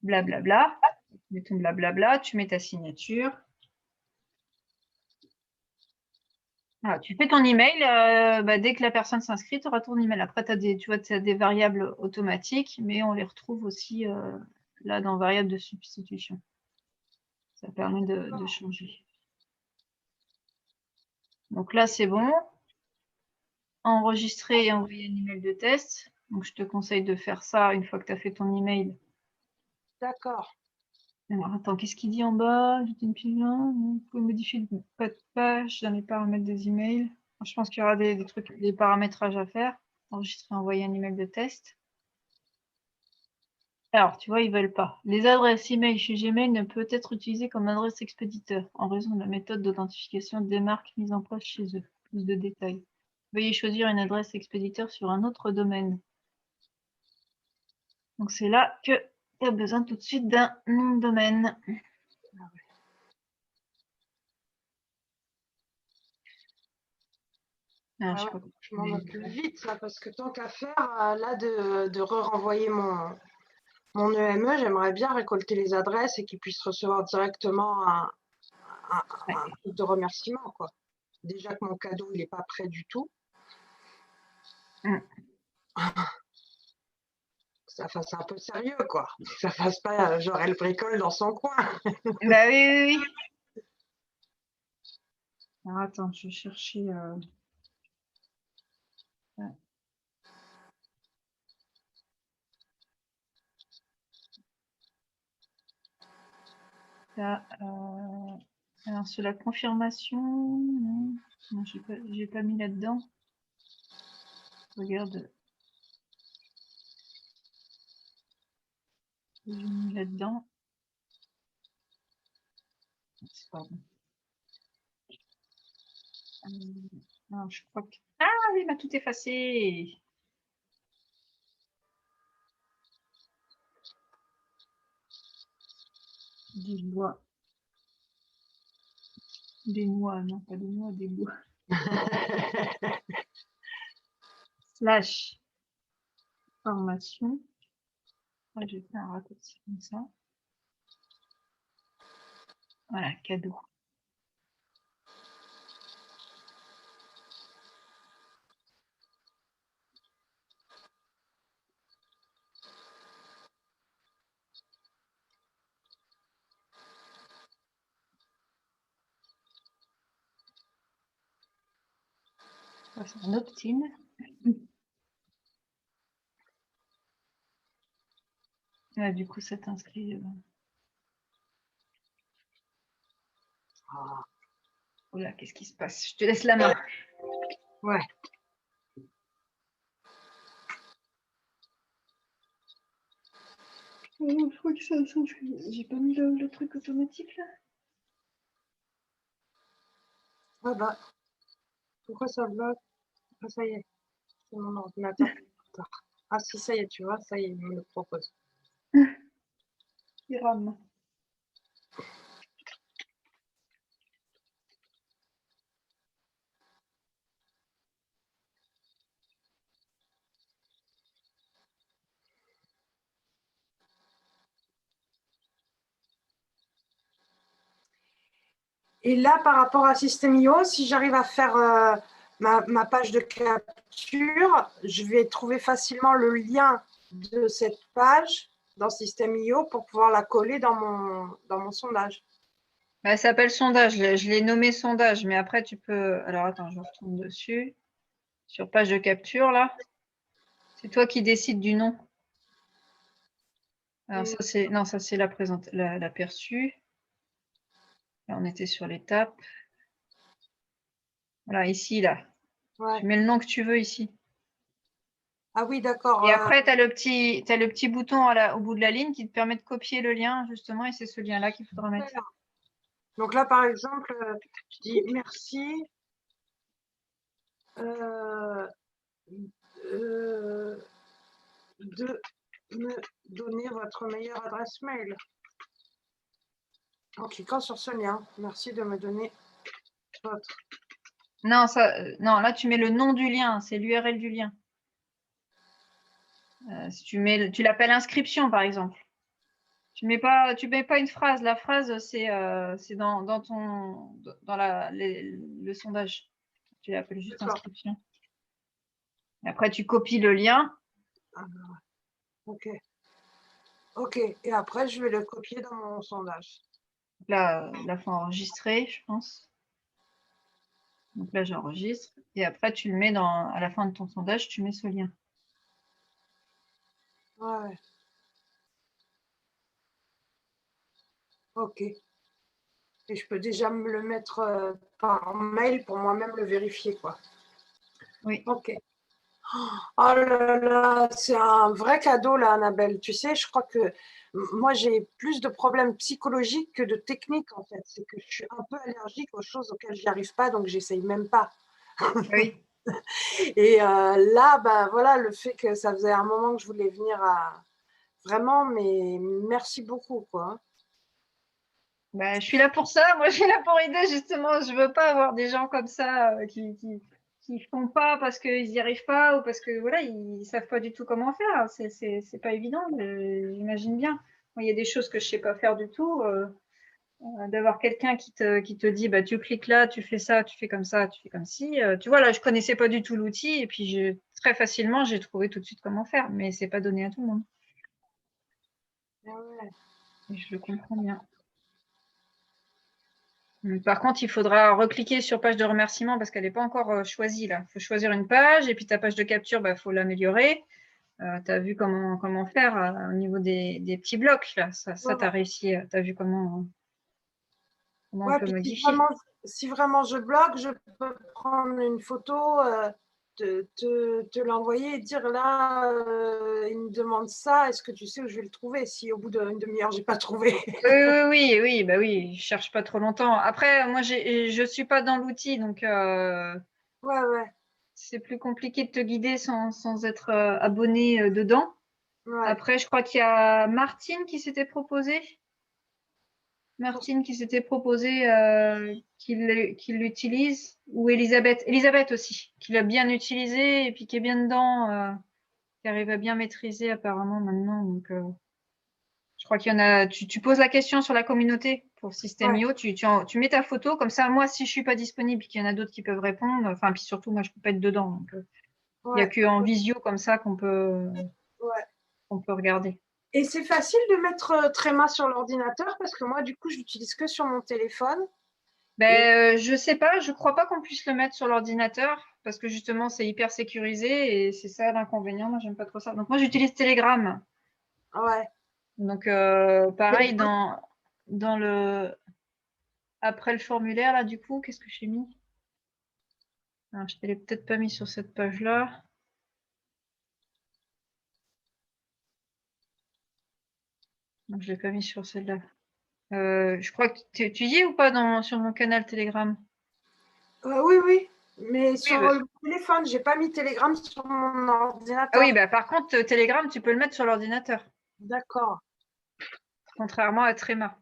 Blablabla. Tu mets ton blablabla, tu mets ta signature. Voilà, tu fais ton email. Dès que la personne s'inscrit, tu auras ton email. Après, tu as des variables automatiques, mais on les retrouve aussi là dans variables de substitution. Ça permet de changer. Donc là, c'est bon. Enregistrer et envoyer un email de test. Donc, je te conseille de faire ça une fois que tu as fait ton email. D'accord. Alors, attends, qu'est-ce qu'il dit en bas? Vous pouvez modifier le pas de page dans les paramètres des emails. Je pense qu'il y aura des trucs, des paramétrages à faire. Enregistrer et envoyer un email de test. Alors, tu vois, ils veulent pas. Les adresses email chez Gmail ne peuvent être utilisées comme adresse expéditeur en raison de la méthode d'authentification des marques mise en place chez eux. Plus de détails. Veuillez choisir une adresse expéditeur sur un autre domaine. Donc, c'est là que tu as besoin tout de suite d'un nom de domaine. Je m'en occupe vite, ça, parce que tant qu'à faire, là, de renvoyer mon EME, j'aimerais bien récolter les adresses et qu'ils puissent recevoir directement un truc de remerciement, quoi. Déjà que mon cadeau, il n'est pas prêt du tout. Ça fasse un peu sérieux, quoi. Ça fasse pas genre elle bricole dans son coin. Bah oui. Alors attends, je vais chercher. Là, alors, sur la confirmation, non, non j'ai pas mis là-dedans. Regarde. J'ai mis là-dedans. C'est pas bon. Non, je crois que... Ah oui, il m'a tout effacé. Des bois. Des noix, non pas des noix, des bois. Slash formation. Ouais, j'ai fait un raccourci comme ça. Voilà, cadeau. C'est un opt-in. Ouais, du coup, ça t'inscrit. Oh là, qu'est-ce qui se passe? Je te laisse la main. Ouais. Oh, je crois que ça s'inscrit. J'ai pas mis le truc automatique là. Ah bah. Pourquoi ça bloque? Ah, ça y est. C'est mon ordinateur. Ah si, ça y est, tu vois, ça y est, il me le propose. Il rame. Et là, par rapport à System.io, si j'arrive à faire ma page de capture, je vais trouver facilement le lien de cette page dans System.io pour pouvoir la coller dans mon sondage. Bah, ça s'appelle sondage. Je l'ai nommé sondage, mais après tu peux. Alors attends, je retourne dessus. Sur page de capture là. C'est toi qui décides du nom. Alors ça c'est non, ça c'est l'aperçu. Là on était sur l'étape. Voilà, ici là. Ouais. Tu mets le nom que tu veux ici. Ah oui, d'accord. Et après, tu as le petit bouton au bout de la ligne qui te permet de copier le lien, justement, et c'est ce lien-là qu'il faudra mettre. Donc là, par exemple, je dis merci de me donner votre meilleure adresse mail. En cliquant sur ce lien, merci de me donner votre. Non, non, là, tu mets le nom du lien, c'est l'URL du lien. Si tu l'appelles inscription, par exemple. Tu mets pas une phrase. La phrase, c'est dans le sondage. Tu l'appelles juste inscription. Et après, tu copies le lien. Ah, ok. Ok. Et après, je vais le copier dans mon sondage. Là, il faut enregistrer, je pense. Donc là, j'enregistre. Et après, tu le mets à la fin de ton sondage, tu mets ce lien. Ouais. Ok. Et je peux déjà me le mettre par mail pour moi-même le vérifier, quoi. Oui. Ok. Oh là là, c'est un vrai cadeau là, Annabelle. Tu sais, je crois que moi j'ai plus de problèmes psychologiques que de techniques en fait. C'est que je suis un peu allergique aux choses auxquelles j'y arrive pas, donc j'essaye même pas. Oui. Et là, ben voilà, le fait que ça faisait un moment que je voulais venir vraiment, mais merci beaucoup, quoi. Bah, je suis là pour ça. Moi, je suis là pour aider, justement. Je veux pas avoir des gens comme ça qui font pas parce qu'ils n'y arrivent pas ou parce que voilà, ils savent pas du tout comment faire. C'est pas évident, j'imagine bien. Moi, il y a des choses que je sais pas faire du tout. D'avoir quelqu'un qui te dit bah tu cliques là, tu fais ça, tu fais comme ça, tu fais comme ci. Tu vois, là, je connaissais pas du tout l'outil et puis très facilement, j'ai trouvé tout de suite comment faire, mais c'est pas donné à tout le monde. Ah ouais. Et je le comprends bien. Par contre, il faudra recliquer sur page de remerciement parce qu'elle n'est pas encore choisie là. Il faut choisir une page et puis ta page de capture, bah, faut l'améliorer. Tu as vu comment faire au niveau des petits blocs là. Ça tu as réussi, tu as vu comment. comment on Ouais, peut puis modifier. si vraiment je bloque, je peux prendre une photo, te l'envoyer et dire là, il me demande ça, est-ce que tu sais où je vais le trouver si au bout d'une demi-heure, j'ai pas trouvé? Oui, bah oui, je cherche pas trop longtemps. Après, moi, je suis pas dans l'outil, donc Ouais, ouais, c'est plus compliqué de te guider sans être abonné dedans. ouais. Après, je crois qu'il y a Martine qui s'était proposée. Pour- Martine qui s'était proposée qu'il l'utilise. Ou Elisabeth. Elisabeth aussi, qui l'a bien utilisé et puis qui est bien dedans, qui arrive à bien maîtriser apparemment maintenant. Donc, je crois qu'il y en a. Tu poses la question sur la communauté pour Ouais, System.io, tu mets ta photo, comme ça, moi, si je suis pas disponible et qu'il y en a d'autres qui peuvent répondre, enfin, puis surtout, moi, je peux pas être dedans. Donc, il y a ouais, qu'en visio comme ça ouais. qu'on peut regarder. Et c'est facile de mettre Tréma sur l'ordinateur parce que moi, du coup, je l'utilise que sur mon téléphone. Et Je sais pas, je crois pas qu'on puisse le mettre sur l'ordinateur parce que justement c'est hyper sécurisé et c'est ça l'inconvénient. Moi j'aime pas trop ça. Donc moi j'utilise Telegram. ouais, Donc pareil dans le après le formulaire là du coup qu'est-ce que j'ai mis? Alors, je ne l'ai peut-être pas mis sur cette page-là. Donc je l'ai pas mis sur celle-là. Je crois que tu y es ou pas sur mon canal Telegram? oui, oui. Mais Oui, sur bah, le téléphone, j'ai pas mis Telegram sur mon ah oui, ordinateur. bah par contre Telegram tu peux le mettre sur l'ordinateur, D'accord. contrairement à Trema.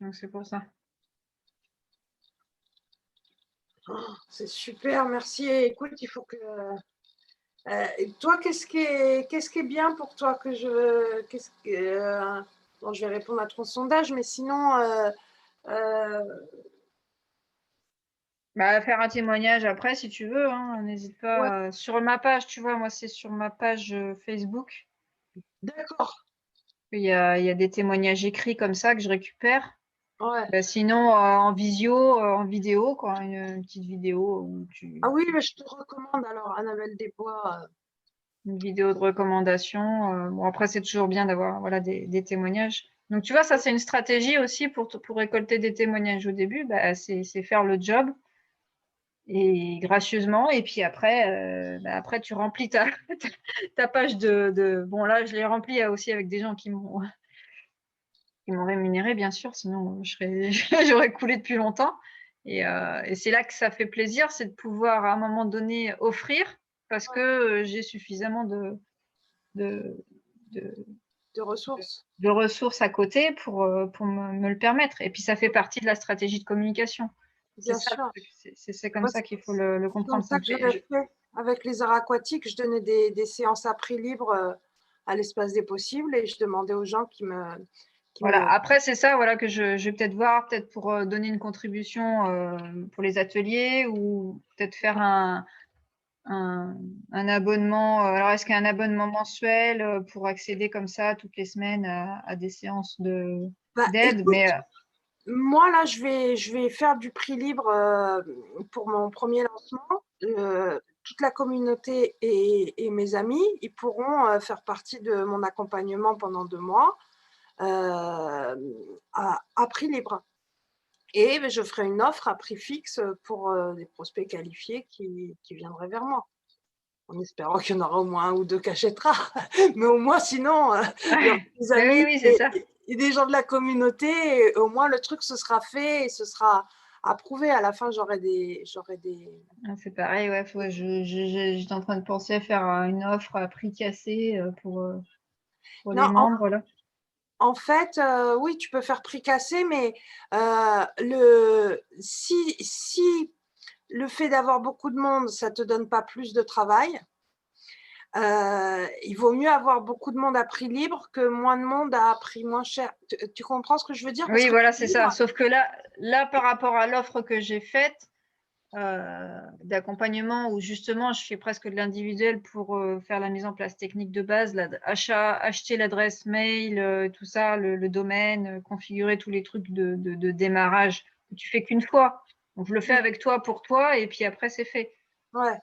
Donc c'est pour ça. C'est super, merci. Et écoute, il faut que. Toi, qu'est-ce qui est bien pour toi que je. Bon, je vais répondre à ton sondage, mais sinon, euh, Bah, faire un témoignage après, si tu veux, hein, n'hésite ouais, pas. Sur ma page, tu vois, moi, c'est sur ma page Facebook. d'accord. Il y a des témoignages écrits comme ça que je récupère. Ouais. Bah, sinon, en visio, en vidéo, quoi, une petite vidéo Ah oui, mais je te recommande alors Annabelle Desbois. une vidéo de recommandation. Bon, après, c'est toujours bien d'avoir, voilà, des témoignages. Donc, tu vois, ça, c'est une stratégie aussi pour récolter des témoignages au début. Bah, c'est faire le job et gracieusement. Et puis après, après tu remplis ta page Bon, là, je l'ai remplie aussi avec des gens qui m'ont rémunéré, bien sûr, sinon j'aurais coulé depuis longtemps. Et c'est là que ça fait plaisir, c'est de pouvoir à un moment donné offrir parce que j'ai suffisamment de, de, De ressources, de ressources à côté pour me le permettre. Et puis ça fait partie de la stratégie de communication. C'est bien ça le sûr. truc, c'est comme Moi, ça c'est qu'il faut le c'est comme comprendre. Ça ça me que fait, j'aurais fait avec les arts aquatiques. Je donnais des séances à prix libre à l'espace des possibles et je demandais aux gens qui Voilà. me. Après, c'est ça, voilà, que je vais peut-être voir, peut-être pour donner une contribution pour les ateliers ou peut-être faire un abonnement. Alors, est-ce qu'il y a un abonnement mensuel pour accéder comme ça toutes les semaines à des séances Bah, d'aide? écoute, moi là, je vais faire du prix libre pour mon premier lancement. Toute la communauté et mes amis, ils pourront faire partie de mon accompagnement pendant 2 mois à prix libre. Et ben, je ferai une offre à prix fixe pour des prospects qualifiés qui viendraient vers moi, en espérant qu'il y en aura au moins un ou deux qui achètera. Mais au moins, sinon, il y aura des Mais oui, amis oui, c'est ça. et des gens de la communauté. Et au moins, le truc, ce sera fait et ce sera approuvé. À la fin, j'aurai des. Ah, c'est pareil, ouais, j'étais en train de penser à faire une offre à prix cassé pour les Non, membres, là. en fait, oui, tu peux faire prix cassé, mais si le fait d'avoir beaucoup de monde, ça te donne pas plus de travail. Il vaut mieux avoir beaucoup de monde à prix libre que moins de monde à prix moins cher. Tu comprends ce que je veux dire? Parce Oui, que voilà, c'est ça. Sauf que là, par rapport à l'offre que j'ai faite, d'accompagnement où justement je fais presque de l'individuel pour faire la mise en place technique de base, acheter l'adresse mail, tout ça, le domaine, configurer tous les trucs de démarrage que tu fais qu'une fois. Donc je le fais avec toi pour toi et puis après c'est fait. ouais,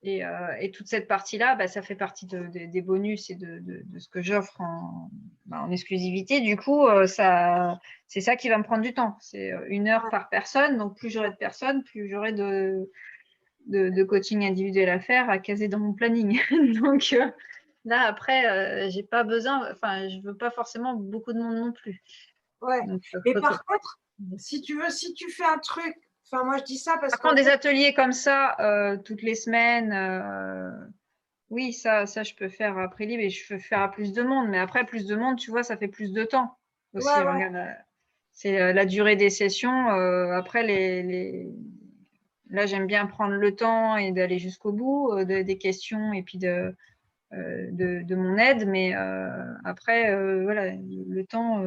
Et toute cette partie-là, bah, ça fait partie des bonus et de ce que j'offre en exclusivité. Du coup, c'est ça qui va me prendre du temps. C'est 1 heure par personne. Donc, plus j'aurai de personnes, plus j'aurai de coaching individuel à faire, à caser dans mon planning. Donc, là, après, j'ai pas besoin, enfin, je veux pas forcément beaucoup de monde non plus. Ouais. Donc, Mais par contre, si tu fais un truc, enfin, moi je dis ça parce par que. contre, des ateliers comme ça, toutes les semaines, oui, ça, je peux faire après libre et je peux faire à plus de monde. Mais après, plus de monde, tu vois, ça fait plus de temps aussi. Ouais, ouais. Regarde, c'est la durée des sessions. Après, là, j'aime bien prendre le temps et d'aller jusqu'au bout des questions et puis de mon aide. Mais après, voilà, le temps,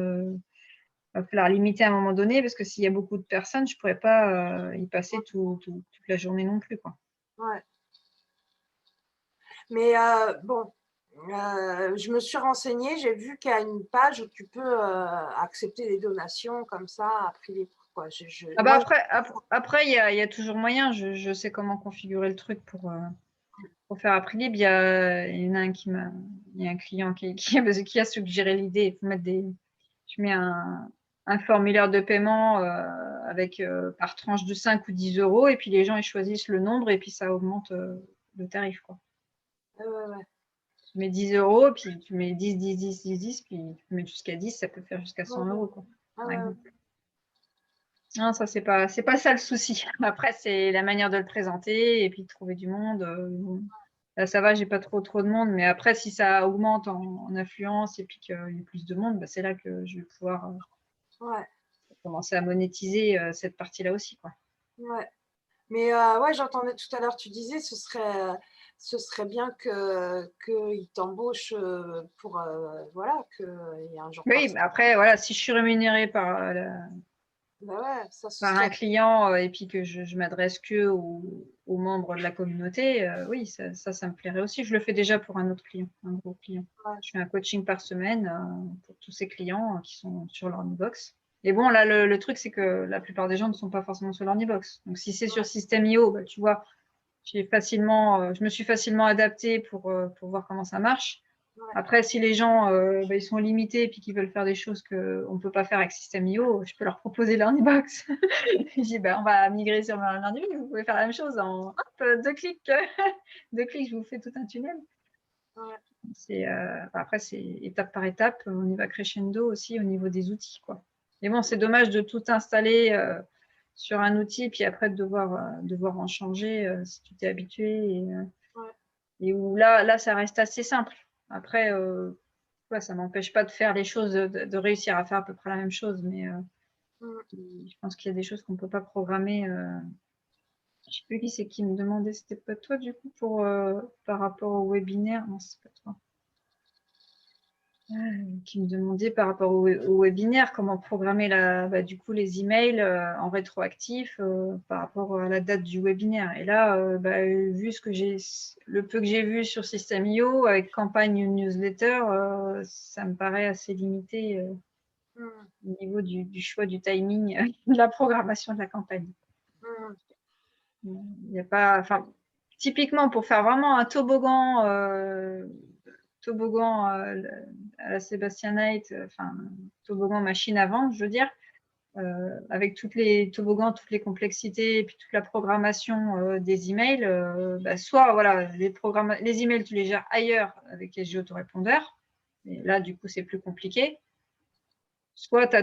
va falloir limiter à un moment donné parce que s'il y a beaucoup de personnes, je ne pourrais pas y passer toute la journée non plus, quoi. Ouais. Mais bon, je me suis renseignée, j'ai vu qu'il y a une page où tu peux accepter des donations comme ça à prix libre, quoi. Ah bah Moi, après, il y a toujours moyen. Je sais comment configurer le truc pour faire à prix libre. Il y en a un il y a un client qui a suggéré l'idée. Il faut mettre je mets un formulaire de paiement avec par tranche de 5 ou 10 euros et puis les gens ils choisissent le nombre et puis ça augmente le tarif, quoi. ouais. Tu mets 10 euros, puis tu mets 10, 10, 10, 10, 10, puis tu mets jusqu'à 10, ça peut faire jusqu'à 100 euros, quoi, par Ouais. exemple. Non, ça, c'est pas ça le souci. Après, c'est la manière de le présenter et puis de trouver du monde. Là, ça va, j'ai pas trop de monde, mais après, si ça augmente en affluence et puis qu'il y a plus de monde, bah, c'est là que je vais pouvoir Ouais. commencer à monétiser cette partie-là aussi, quoi. Ouais. Mais ouais, j'entendais tout à l'heure, tu disais, ce serait bien qu'ils t'embauchent pour, voilà, qu'il y ait un jour par Oui, mais semaine. après, voilà, si je suis rémunérée par Bah ouais, ça, ce un serait. client et puis que je m'adresse que aux membres de la communauté, oui, ça me plairait aussi. Je le fais déjà pour un autre client, un gros client. Ouais. Je fais un coaching par semaine pour tous ces clients qui sont sur l'Ornibox. Et bon, là, le truc, c'est que la plupart des gens ne sont pas forcément sur l'Ornibox. Donc, si c'est sur System.io, bah, tu vois, je me suis facilement adaptée pour voir comment ça marche. Ouais. Après, si les gens bah, ils sont limités et puis qu'ils veulent faire des choses qu'on ne peut pas faire avec System.io, je peux leur proposer l'Ornibox. Je dis, bah, on va migrer sur l'Ornibox, vous pouvez faire la même chose en hop, 2 clics. 2 clics, je vous fais tout un tunnel. Ouais. Après, c'est étape par étape. On y va crescendo aussi au niveau des outils, quoi. Mais bon, c'est dommage de tout installer sur un outil, puis après de devoir en changer si tu t'es habitué. Et où là, ça reste assez simple. Après, ça ne m'empêche pas de faire les choses, de réussir à faire à peu près la même chose, mais je pense qu'il y a des choses qu'on ne peut pas programmer. Je ne sais plus qui c'est qui me demandait, c'était pas toi du coup, par rapport au webinaire. Non, c'est pas toi. Qui me demandait par rapport au webinaire, comment programmer du coup, les emails en rétroactif par rapport à la date du webinaire. Et là, vu le peu que j'ai vu sur System.io avec campagne newsletter, ça me paraît assez limité au niveau du choix du timing de la programmation de la campagne. Il n'y a pas, enfin, typiquement pour faire vraiment un toboggan à la Sebastianite, enfin, toboggan machine à vendre, je veux dire, avec toutes les toboggans, toutes les complexités et puis toute la programmation des emails, soit voilà, les emails, tu les gères ailleurs avec SG Autorépondeur, et là, du coup, c'est plus compliqué. Soit tu as